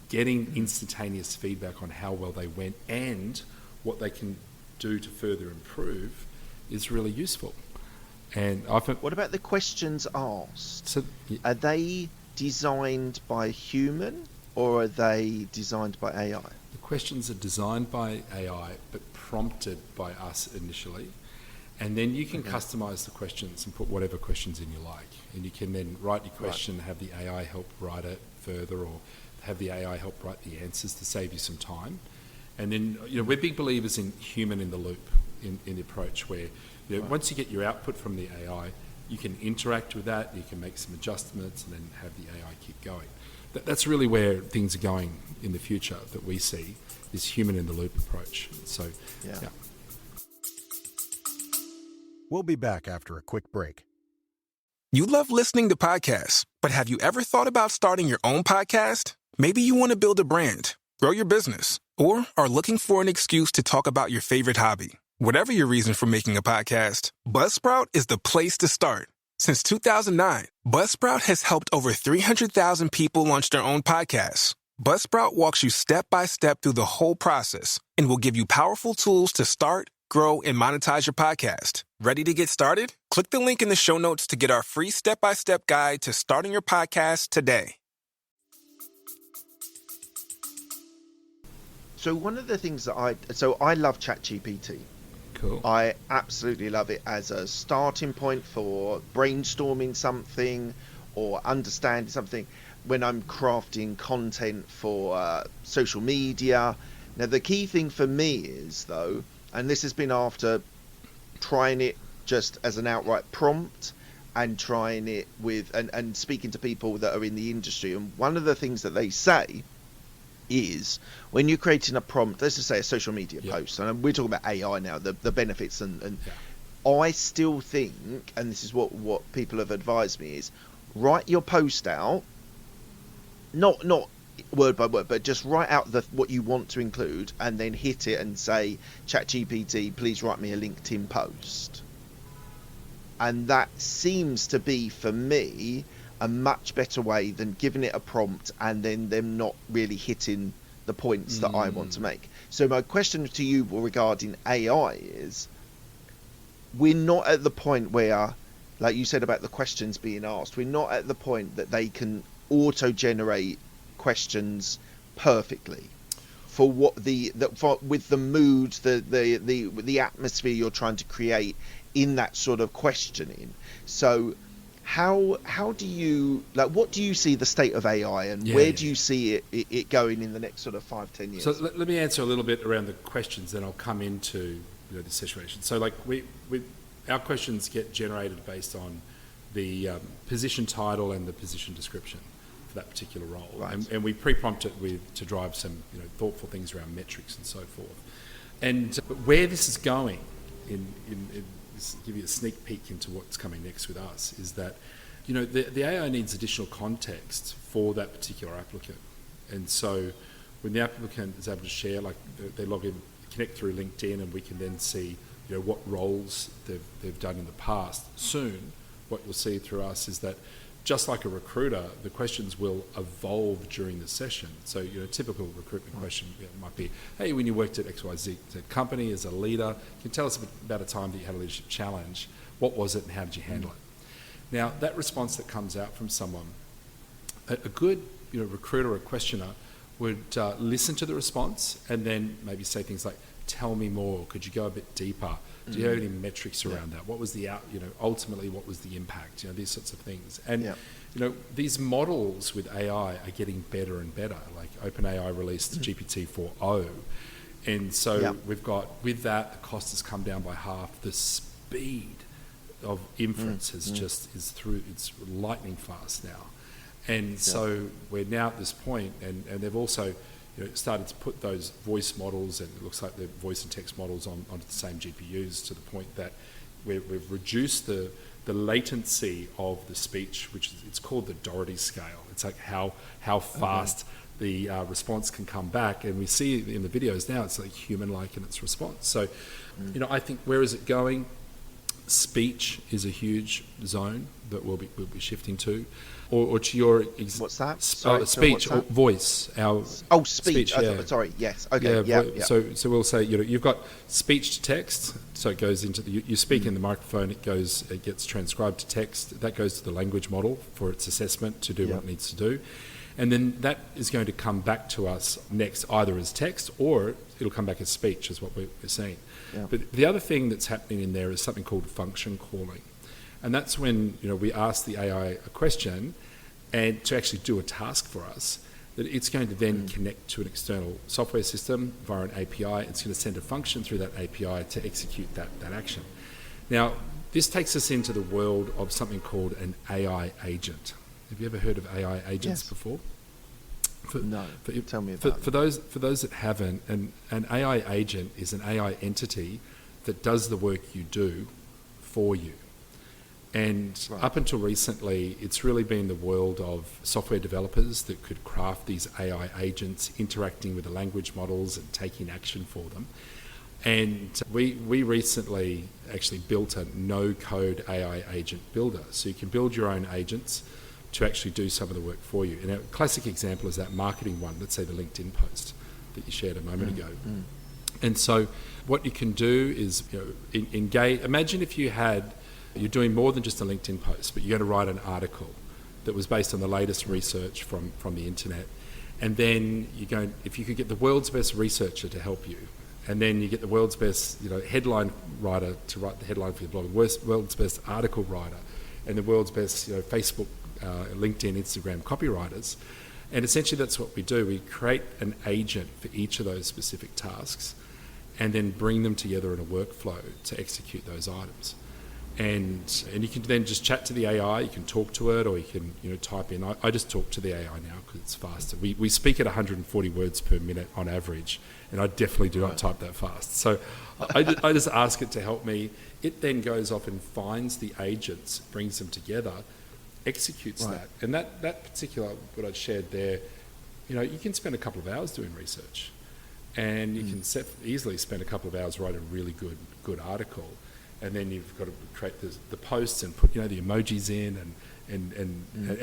getting instantaneous feedback on how well they went and what they can do to further improve is really useful. And what about the questions asked? So, are they designed by a human or are they designed by AI? The questions are designed by AI but prompted by us initially. And then you can customize the questions and put whatever questions in you like. And you can then write your question, have the AI help write it further, or have the AI help write the answers to save you some time. And then, we're big believers in human in the loop in the approach where, once you get your output from the AI, you can interact with that, you can make some adjustments and then have the AI keep going. That's really where things are going in the future that we see, is human in the loop approach. So, yeah. We'll be back after a quick break. You love listening to podcasts, but have you ever thought about starting your own podcast? Maybe you want to build a brand, grow your business, or are looking for an excuse to talk about your favorite hobby. Whatever your reason for making a podcast, Buzzsprout is the place to start. Since 2009, Buzzsprout has helped over 300,000 people launch their own podcasts. Buzzsprout walks you step by step through the whole process and will give you powerful tools to start, grow, and monetize your podcast. Ready to get started? Click the link in the show notes to get our free step-by-step guide to starting your podcast today. So one of the things that I love ChatGPT. Cool. I absolutely love it as a starting point for brainstorming something or understanding something when I'm crafting content for social media. Now, the key thing for me is, though, and this has been after trying it just as an outright prompt and trying it with and speaking to people that are in the industry, and one of the things that they say is when you're creating a prompt, let's just say a social media post, and we're talking about AI now, the benefits, and I still think, and this is what people have advised me, is write your post out, not word by word, but just write out what you want to include, and then hit it and say, ChatGPT, please write me a LinkedIn post. And that seems to be, for me, a much better way than giving it a prompt and then them not really hitting the points that I want to make. So my question to you regarding AI is, we're not at the point where, like you said about the questions being asked, we're not at the point that they can auto-generate questions perfectly for what with the mood, the atmosphere you're trying to create in that sort of questioning. So how do you, like, what do you see the state of AI, and where do you see it going in the next sort of 5-10 years? So let me answer a little bit around the questions, then I'll come into the situation. So like our questions get generated based on the position title and the position description for that particular role, right. and we pre-prompt it to drive some thoughtful things around metrics and so forth. And where this is going, in give you a sneak peek into what's coming next with us, is that the AI needs additional context for that particular applicant. And so when the applicant is able to share, like they log in, connect through LinkedIn, and we can then see what roles they've done in the past. Soon, what you'll see through us is that, just like a recruiter, the questions will evolve during the session. So, a typical recruitment question might be, hey, when you worked at XYZ company as a leader, can you tell us about a time that you had a leadership challenge? What was it and how did you handle it? Now, that response that comes out from someone, a good recruiter or questioner would listen to the response and then maybe say things like, tell me more, could you go a bit deeper? Do you have any metrics around that? What was the ultimately what was the impact? These sorts of things. And these models with AI are getting better and better. Like OpenAI released GPT-4o, and so we've got, with that, the cost has come down by half. The speed of inference has it's lightning fast now, and so we're now at this point, and they've also started to put those voice models, and it looks like the voice and text models onto the same GPUs, to the point that we've reduced the latency of the speech, it's called the Doherty scale. It's like how fast the response can come back, and we see in the videos now it's like human-like in its response. So, I think, where is it going? Speech is a huge zone that we'll be shifting to. Or to your... what's that? Speech, or voice. Speech. Sorry, yes. Okay, yeah. So we'll say, you've got speech to text, so it goes into you speak in the microphone, it gets transcribed to text, that goes to the language model for its assessment to do what it needs to do. And then that is going to come back to us next, either as text or it'll come back as speech, is what we're seeing. Yeah. But the other thing that's happening in there is something called function calling. And that's when we ask the AI a question, and to actually do a task for us, that it's going to then connect to an external software system via an API. It's going to send a function through that API to execute that action. Now, this takes us into the world of something called an AI agent. Have you ever heard of AI agents before? No. Tell me about it. For those that haven't, an AI agent is an AI entity that does the work you do for you. And up until recently, it's really been the world of software developers that could craft these AI agents interacting with the language models and taking action for them. And we recently actually built a no-code AI agent builder. So you can build your own agents to actually do some of the work for you. And a classic example is that marketing one, let's say the LinkedIn post that you shared a moment ago. And so what you can do is, engage. Imagine if you're doing more than just a LinkedIn post, but you're going to write an article that was based on the latest research from the internet. And then if you could get the world's best researcher to help you, and then you get the world's best headline writer to write the headline for your blog, world's best article writer, and the world's best Facebook, LinkedIn, Instagram copywriters. And essentially that's what we do. We create an agent for each of those specific tasks and then bring them together in a workflow to execute those items. And you can then just chat to the AI, you can talk to it, or you can type in. I just talk to the AI now because it's faster. We speak at 140 words per minute on average, and I definitely do not type that fast. So I just ask it to help me. It then goes off and finds the agents, brings them together, executes that. And that particular, what I shared there, you can spend a couple of hours doing research, and you can easily spend a couple of hours writing a really good article. And then you've got to create the posts and put the emojis in and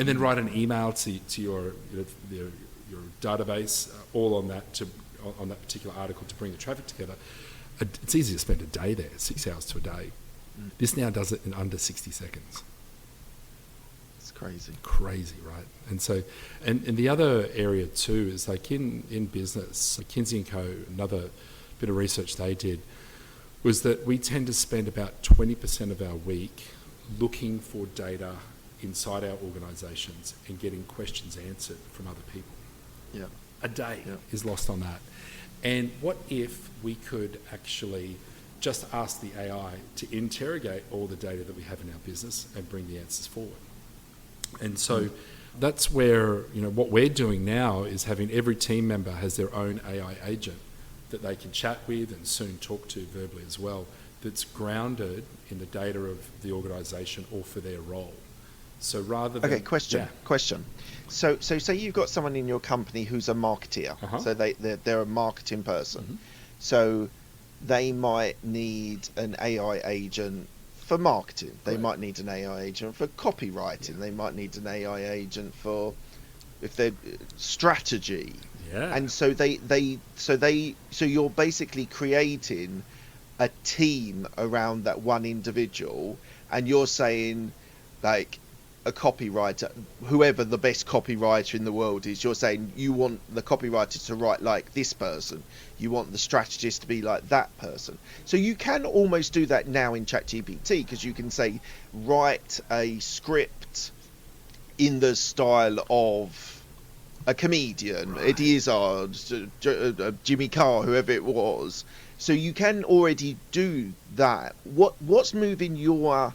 then write an email to your database all on that particular article to bring the traffic together. It's easy to spend a day there, 6 hours to a day. This now does it in under 60 seconds. It's crazy, right? And so, and the other area too is like in business, McKinsey & Co. Another bit of research they did was that we tend to spend about 20% of our week looking for data inside our organisations and getting questions answered from other people. Yeah. A day is lost on that. And what if we could actually just ask the AI to interrogate all the data that we have in our business and bring the answers forward? And so that's where, what we're doing now is having every team member has their own AI agent that they can chat with and soon talk to verbally as well, that's grounded in the data of the organisation or for their role. So rather than... Okay, question. So say you've got someone in your company who's a marketeer. So they're a marketing person. So they might need an AI agent for marketing. They might need an AI agent for copywriting. They might need an AI agent for strategy. And so so you're basically creating a team around that one individual, and you're saying, like, a copywriter, whoever the best copywriter in the world is, you're saying you want the copywriter to write like this person, you want the strategist to be like that person. So you can almost do that now in ChatGPT, because you can say, write a script in the style of a comedian, Eddie Izzard, Jimmy Carr, whoever it was. So you can already do that. What's moving your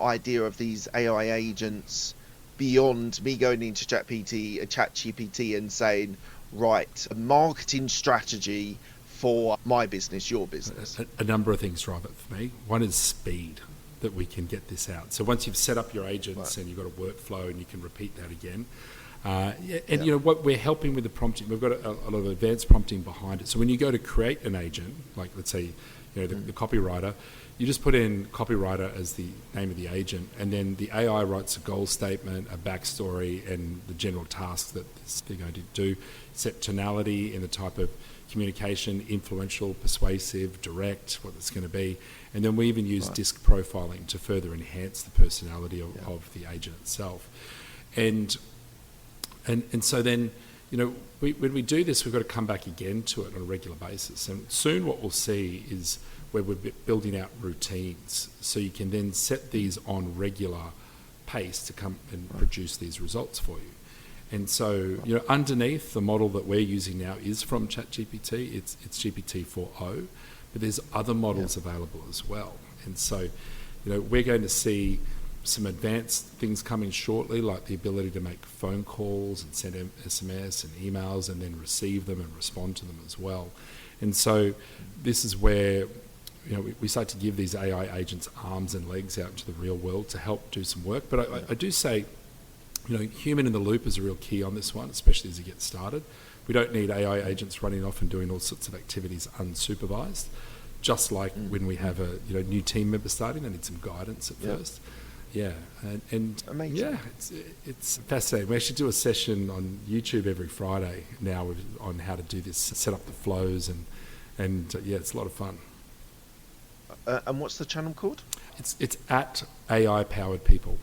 idea of these AI agents beyond me going into ChatGPT and saying, write a marketing strategy for my business, your business? A number of things drive it for me. One is speed, that we can get this out. So once you've set up your agents and you've got a workflow and you can repeat that again. What we're helping with the prompting, we've got a lot of advanced prompting behind it. So when you go to create an agent, like let's say, the copywriter, you just put in copywriter as the name of the agent, and then the AI writes a goal statement, a backstory, and the general tasks that they're going to do. Set tonality in the type of communication, influential, persuasive, direct, what it's going to be. And then we even use disc profiling to further enhance the personality of the agent itself. And so then, when we do this, we've got to come back again to it on a regular basis. And soon what we'll see is where we're building out routines. So you can then set these on regular pace to come and produce these results for you. And so, underneath the model that we're using now is from ChatGPT. It's GPT-4o, but there's other models available as well. And so, we're going to see some advanced things coming shortly, like the ability to make phone calls and send SMS and emails and then receive them and respond to them as well. And so this is where we start to give these AI agents arms and legs out into the real world to help do some work. But I do say, human in the loop is a real key on this one, especially as you get started. We don't need AI agents running off and doing all sorts of activities unsupervised. Just like when we have a new team member starting, they need some guidance at first. Yeah, and amazing. Yeah, it's fascinating. We actually do a session on YouTube every Friday now on how to do this, set up the flows, and it's a lot of fun. And what's the channel called? It's at AI Powered People.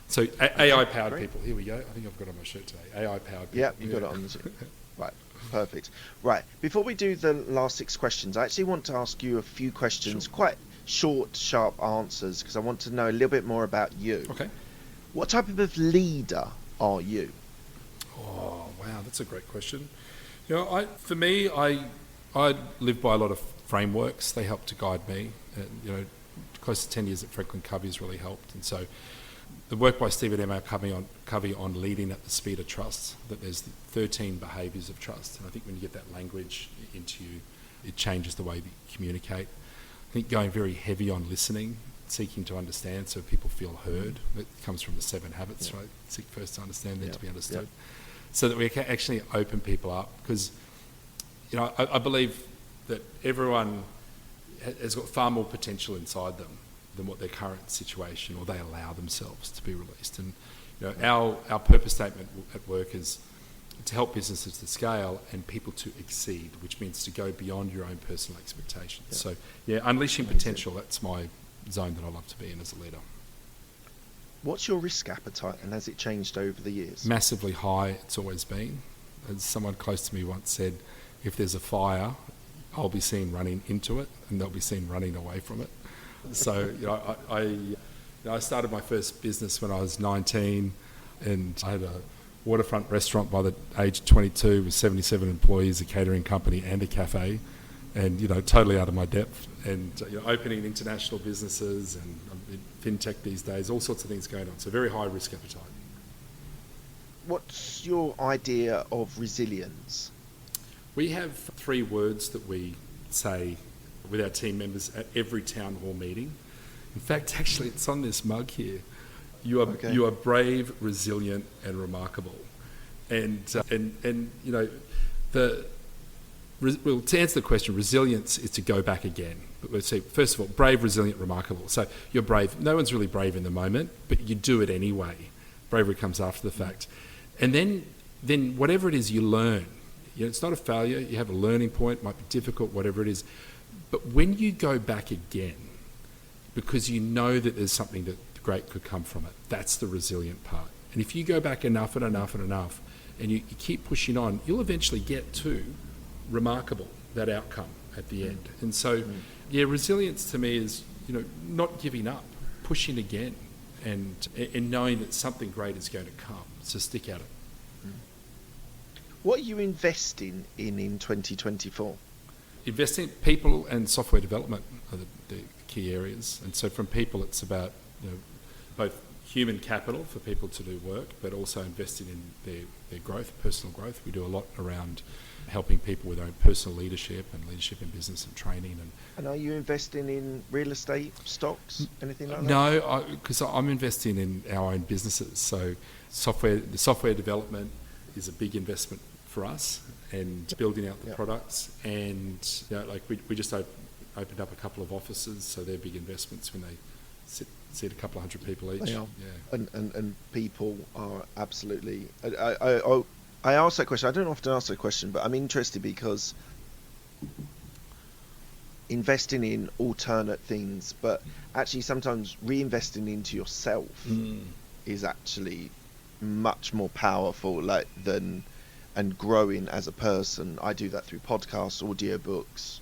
So AI Powered great. People. Here we go. I think I've got it on my shirt today. AI Powered People. Yeah, you got it on the shirt. Right, perfect. Right, before we do the last 6 questions, I actually want to ask you a few questions, quite short, sharp answers, because I want to know a little bit more about you. Okay. What type of leader are you? Oh, wow, that's a great question. For me, I live by a lot of frameworks. They help to guide me. Close to 10 years at Franklin Covey has really helped. And so the work by Stephen M. Covey on leading at the speed of trust, that there's 13 behaviours of trust. And I think when you get that language into you, it changes the way that you communicate. I think going very heavy on listening, seeking to understand so people feel heard. It comes from the 7 habits, right? Seek first to understand, then to be understood. So that we can actually open people up. Because, I believe that everyone has got far more potential inside them than what their current situation, or they allow themselves to be released. And our purpose statement at work is to help businesses to scale and people to exceed, which means to go beyond your own personal expectations. So unleashing potential, that's my zone that I love to be in as a leader. What's your risk appetite, and has it changed over the years? Massively high, it's always been. As someone close to me once said, if there's a fire, I'll be seen running into it and they'll be seen running away from it. So I started my first business when I was 19, and I had a waterfront restaurant by the age of 22 with 77 employees, a catering company and a cafe, and totally out of my depth. And opening international businesses, and I'm in fintech these days, all sorts of things going on. So very high risk appetite. What's your idea of resilience? We have 3 words that we say with our team members at every town hall meeting. In fact, actually, it's on this mug here. You are brave, resilient, and remarkable. And to answer the question, resilience is to go back again. But let's say, first of all, brave, resilient, remarkable. So you're brave. No one's really brave in the moment, but you do it anyway. Bravery comes after the fact. And then whatever it is you learn, it's not a failure. You have a learning point, might be difficult, whatever it is. But when you go back again, because you know that there's something that great could come from it, that's the resilient part. And if you go back enough and enough and enough, and you keep pushing on, you'll eventually get to remarkable, that outcome at the end. And so, resilience to me is, not giving up, pushing again, and knowing that something great is going to come. So stick at it. What are you investing in 2024? Investing in people and software development are the key areas. And so from people, it's about both human capital for people to do work, but also investing in their growth, personal growth. We do a lot around helping people with their own personal leadership and leadership in business and training. And are you investing in real estate, stocks, anything like that? No, because I'm investing in our own businesses. So the software development is a big investment for us, and building out the products. And we just opened up a couple of offices, so they're big investments when they seat a couple of hundred people each. They are. Yeah. And people are absolutely... I asked that question. I don't often ask that question, but I'm interested because investing in alternate things, but actually sometimes reinvesting into yourself is actually much more powerful and growing as a person. I do that through podcasts, audiobooks.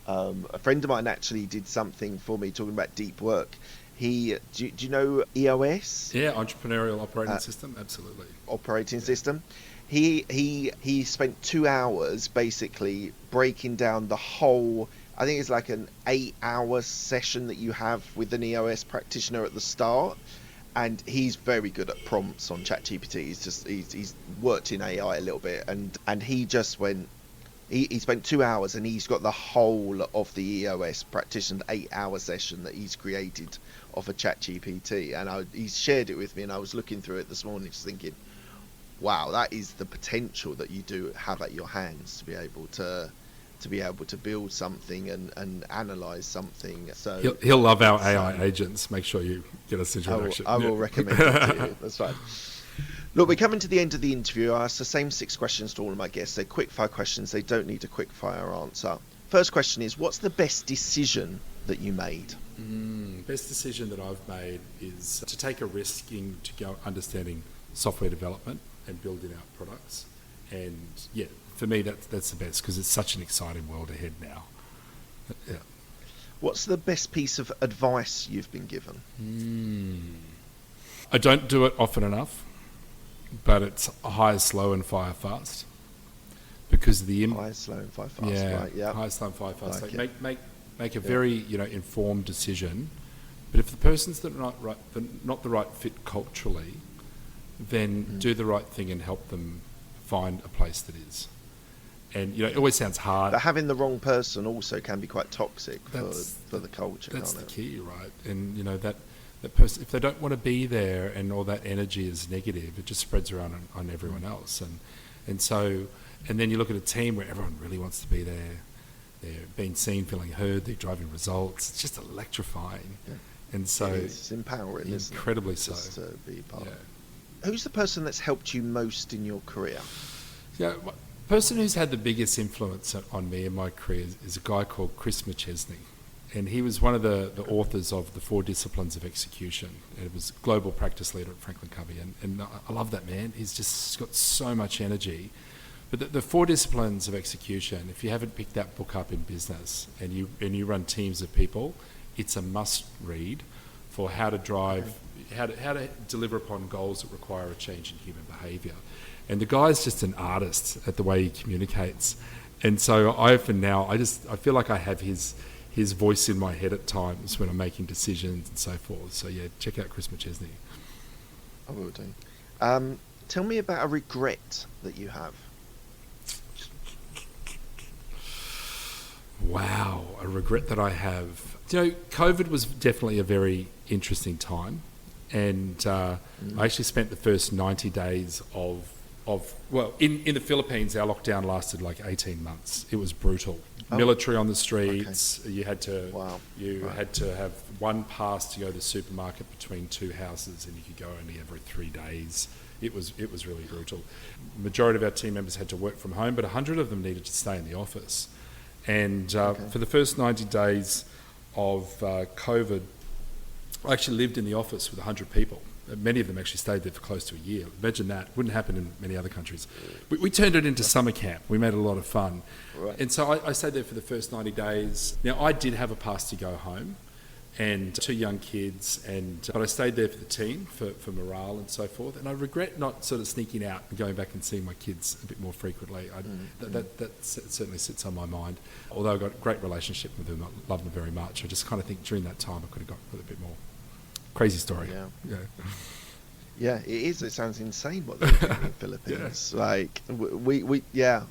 A friend of mine actually did something for me talking about deep work. Do you know EOS? Yeah, entrepreneurial operating system, absolutely. Operating system. He spent 2 hours basically breaking down the whole. I think it's like an 8-hour session that you have with an EOS practitioner at the start, and he's very good at prompts on ChatGPT. He's worked in AI a little bit, and he just went, He spent 2 hours, and he's got the whole of the EOS practitioner 8-hour session that he's created of a ChatGPT, and he's shared it with me, and I was looking through it this morning just thinking, wow, that is the potential that you do have at your hands to be able to build something and analyze something. So he'll love our AI agents. Make sure you get us introduction. I will recommend it to you. That's right. Look, we're coming to the end of the interview. I ask the same 6 questions to all of my guests. They're quick fire questions. They don't need a quick fire answer. First question is, what's the best decision that you made? Best decision that I've made is to take a risk into understanding software development and building out products. And yeah, for me, that's the best, because it's such an exciting world ahead now. Yeah. What's the best piece of advice you've been given? I don't do it often enough, but it's hire slow and fire fast. Because hire slow and fire fast. Yeah, right, yeah. Hire slow and fire fast. Like Make a very informed decision. But if the person's not the right fit culturally, then do the right thing and help them find a place that is. And it always sounds hard. But having the wrong person also can be quite toxic for the culture. That's the can't it? key, right? And that person, if they don't want to be there and all that energy is negative, it just spreads around on everyone else. And then you look at a team where everyone really wants to be there. They're being seen, feeling heard. They're driving results. It's just electrifying. Yeah. And so it's empowering, incredibly isn't it? so. Just to be part. Yeah. Who's the person that's helped you most in your career? Yeah, the person who's had the biggest influence on me in my career is a guy called Chris McChesney. And he was one of the authors of the 4 Disciplines of Execution. And it was global practice leader at Franklin Covey. And I love that man. He's just got so much energy. But the 4 Disciplines of Execution, if you haven't picked that book up in business and you run teams of people, it's a must read for how to drive, how to deliver upon goals that require a change in human behaviour. And the guy's just an artist at the way he communicates. And so I feel like I have his voice in my head at times when I'm making decisions and so forth. So yeah, check out Chris McChesney. I will do. Tell me about a regret that you have. Wow, a regret that I have. COVID was definitely a very interesting time. And I actually spent the first 90 days in the Philippines, our lockdown lasted like 18 months. It was brutal. Military on the streets. Okay. You had to have one pass to go to the supermarket between 2 houses, and you could go only every 3 days. It was really brutal. The majority of our team members had to work from home, but 100 of them needed to stay in the office. And for the first 90 days of COVID, I actually lived in the office with 100 people. Many of them actually stayed there for close to a year. Imagine that. Wouldn't happen in many other countries. We turned it into summer camp. We made it a lot of fun. Right. And so I stayed there for the first 90 days. Now, I did have a pass to go home and 2 young kids, but I stayed there for the team, for morale and so forth. And I regret not sort of sneaking out and going back and seeing my kids a bit more frequently. That certainly sits on my mind. Although I got a great relationship with them, I love them very much. I just kind of think during that time I could have got a bit more. Crazy story. Yeah, it is. It sounds insane what they're doing in the Philippines. Yeah.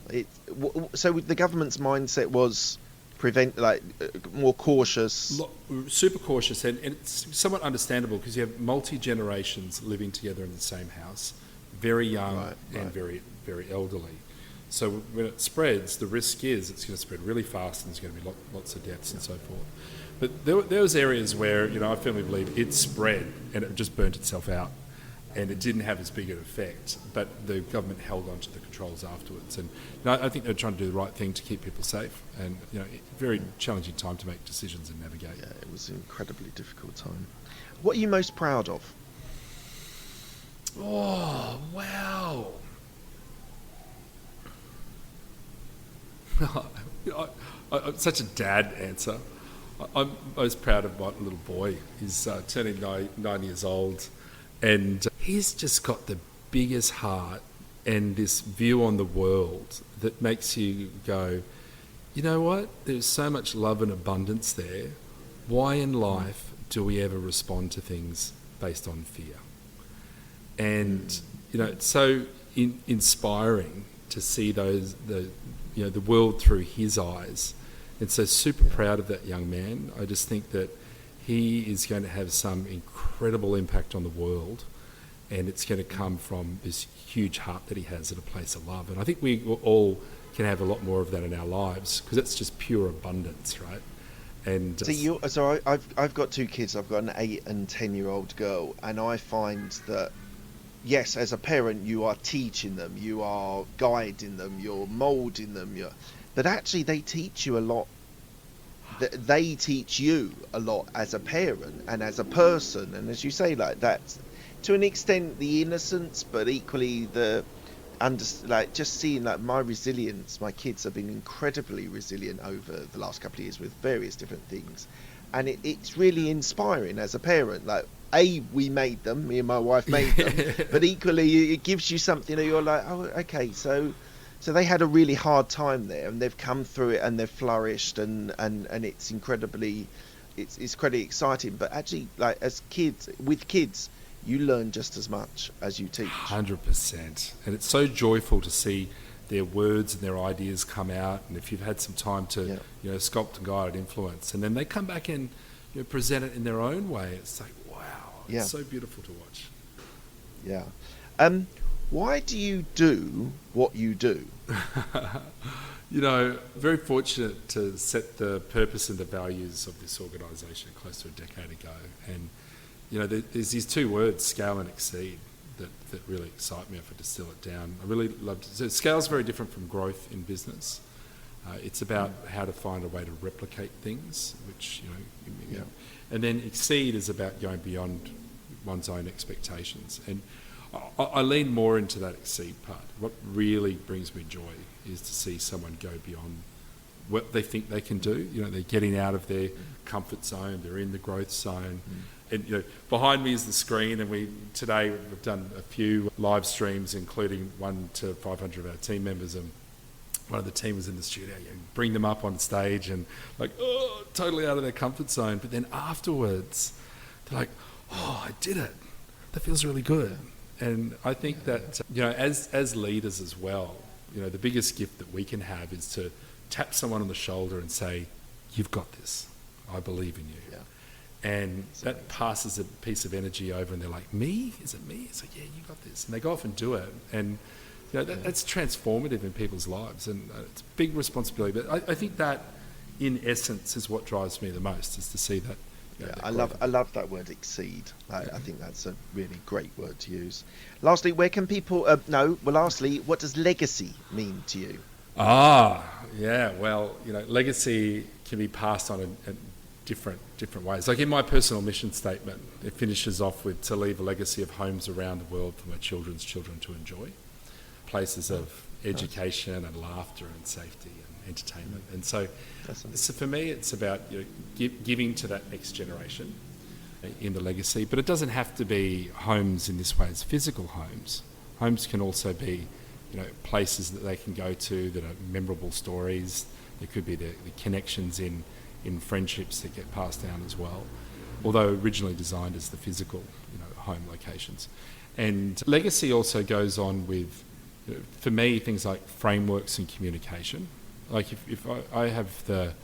So the government's mindset was more cautious. Super cautious, and it's somewhat understandable because you have multi-generations living together in the same house, very young and very, very elderly. So when it spreads, the risk is it's going to spread really fast and there's going to be lots of deaths and so forth. But there was areas where, I firmly believe it spread and it just burnt itself out and it didn't have as big an effect, but the government held on to the controls afterwards. And I think they're trying to do the right thing to keep people safe and, very challenging time to make decisions and navigate. Yeah, it was an incredibly difficult time. What are you most proud of? Oh, wow. Such a dad answer. I'm most proud of my little boy. He's turning 9 years old, and he's just got the biggest heart and this view on the world that makes you go, you know what? There's so much love and abundance there. Why in life do we ever respond to things based on fear? And it's so inspiring to see the the world through his eyes. And so super proud of that young man. I just think that he is going to have some incredible impact on the world, and it's going to come from this huge heart that he has at a place of love. And I think we all can have a lot more of that in our lives, because it's just pure abundance, right? And so I've got 2 kids. I've got an 8 and 10-year-old girl, and I find that, yes, as a parent, you are teaching them, you are guiding them, you're moulding them, but actually they teach you a lot. They teach you a lot as a parent and as a person, and as you say, like that, to an extent, the innocence, but equally just seeing like my resilience. My kids have been incredibly resilient over the last couple of years with various different things, and it's really inspiring as a parent. Like, we made them, me and my wife made them, but equally it gives you something that you're like, oh, okay, so they had a really hard time there, and they've come through it, and they've flourished, and it's incredibly exciting. But actually, like, with kids, you learn just as much as you teach. 100%. And it's so joyful to see their words and their ideas come out, and if you've had some time to sculpt and guide and influence, and then they come back and present it in their own way, it's like, wow, it's so beautiful to watch. Why do you do what you do? Very fortunate to set the purpose and the values of this organisation close to a decade ago, and there's these 2 words, scale and exceed, that really excite me if I distill it down. I really love it. So scale is very different from growth in business. It's about how to find a way to replicate things, which, and then exceed is about going beyond one's own expectations. And I lean more into that exceed part. What really brings me joy is to see someone go beyond what they think they can do. They're getting out of their comfort zone, they're in the growth zone. And behind me is the screen, and today we've done a few live streams, including one to 500 of our team members, and one of the team was in the studio. Bring them up on stage and totally out of their comfort zone. But then afterwards, they're like, "Oh, I did it. That feels really good." And I think that as leaders as well, the biggest gift that we can have is to tap someone on the shoulder and say, "You've got this. I believe in you." And that passes a piece of energy over, and they're like, "Me? Is it me?" It's like, "Yeah, you got this." And they go off and do it. And that's transformative in people's lives, and it's a big responsibility. But I think that, in essence, is what drives me the most, is to see that. I love that word, exceed. I think that's a really great word to use. Lastly, what does legacy mean to you? Legacy can be passed on in different ways. Like in my personal mission statement, it finishes off with to leave a legacy of homes around the world for my children's children to enjoy, places of education and laughter and safety and entertainment. And so for me, it's about giving to that next generation in the legacy. But it doesn't have to be homes in this way as physical homes. Homes can also be places that they can go to that are memorable stories. There could be the connections in friendships that get passed down as well, although originally designed as the physical home locations. And legacy also goes on with, for me, things like frameworks and communication. Like if I have the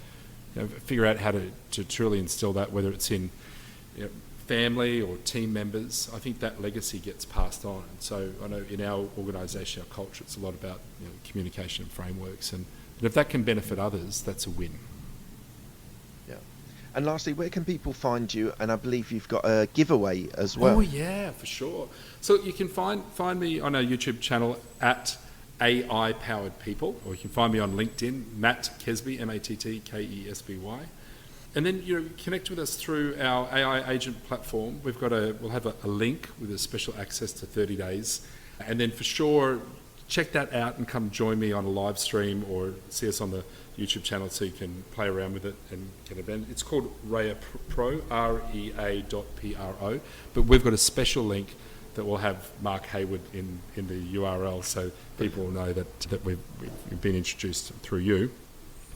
figure out how to truly instill that, whether it's in family or team members, I think that legacy gets passed on. And so I know in our organisation, our culture, it's a lot about communication and frameworks, and if that can benefit others, that's a win. And lastly, where can people find you? And I believe you've got a giveaway as well. Oh yeah, for sure. So you can find me on our YouTube channel at AI Powered People, or you can find me on LinkedIn, Matt Kesby, Mattkesby. And then connect with us through our AI agent platform. We'll have a link with a special access to 30 days. And then for sure, check that out and come join me on a live stream or see us on the YouTube channel so you can play around with it and get it. It's called Rea Pro, REA.PRO. But we've got a special link that will have Mark Hayward in the URL, so people will know that we've been introduced through you.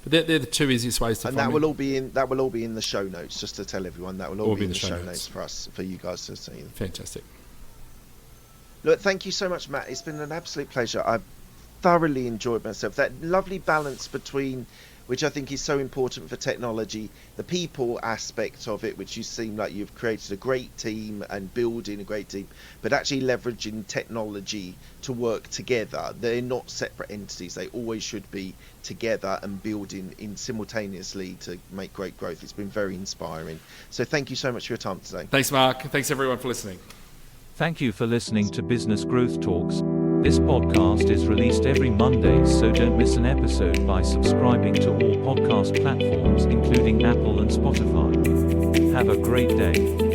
But they're the 2 easiest ways to find me. And that will all be in the show notes, just to tell everyone. That will all be in the show notes for you guys to see. Fantastic. Look, thank you so much, Matt. It's been an absolute pleasure. thoroughly enjoyed myself. That lovely balance between, which I think is so important for technology, the people aspect of it, which you seem like you've created a great team and building a great team, but actually leveraging technology to work together. They're not separate entities. They always should be together and building in simultaneously to make great growth. It's been very inspiring. So thank you so much for your time today. Thanks, Mark. Thanks, everyone, for listening. Thank you for listening to Business Growth Talks. This podcast is released every Monday, so don't miss an episode by subscribing to all podcast platforms, including Apple and Spotify. Have a great day.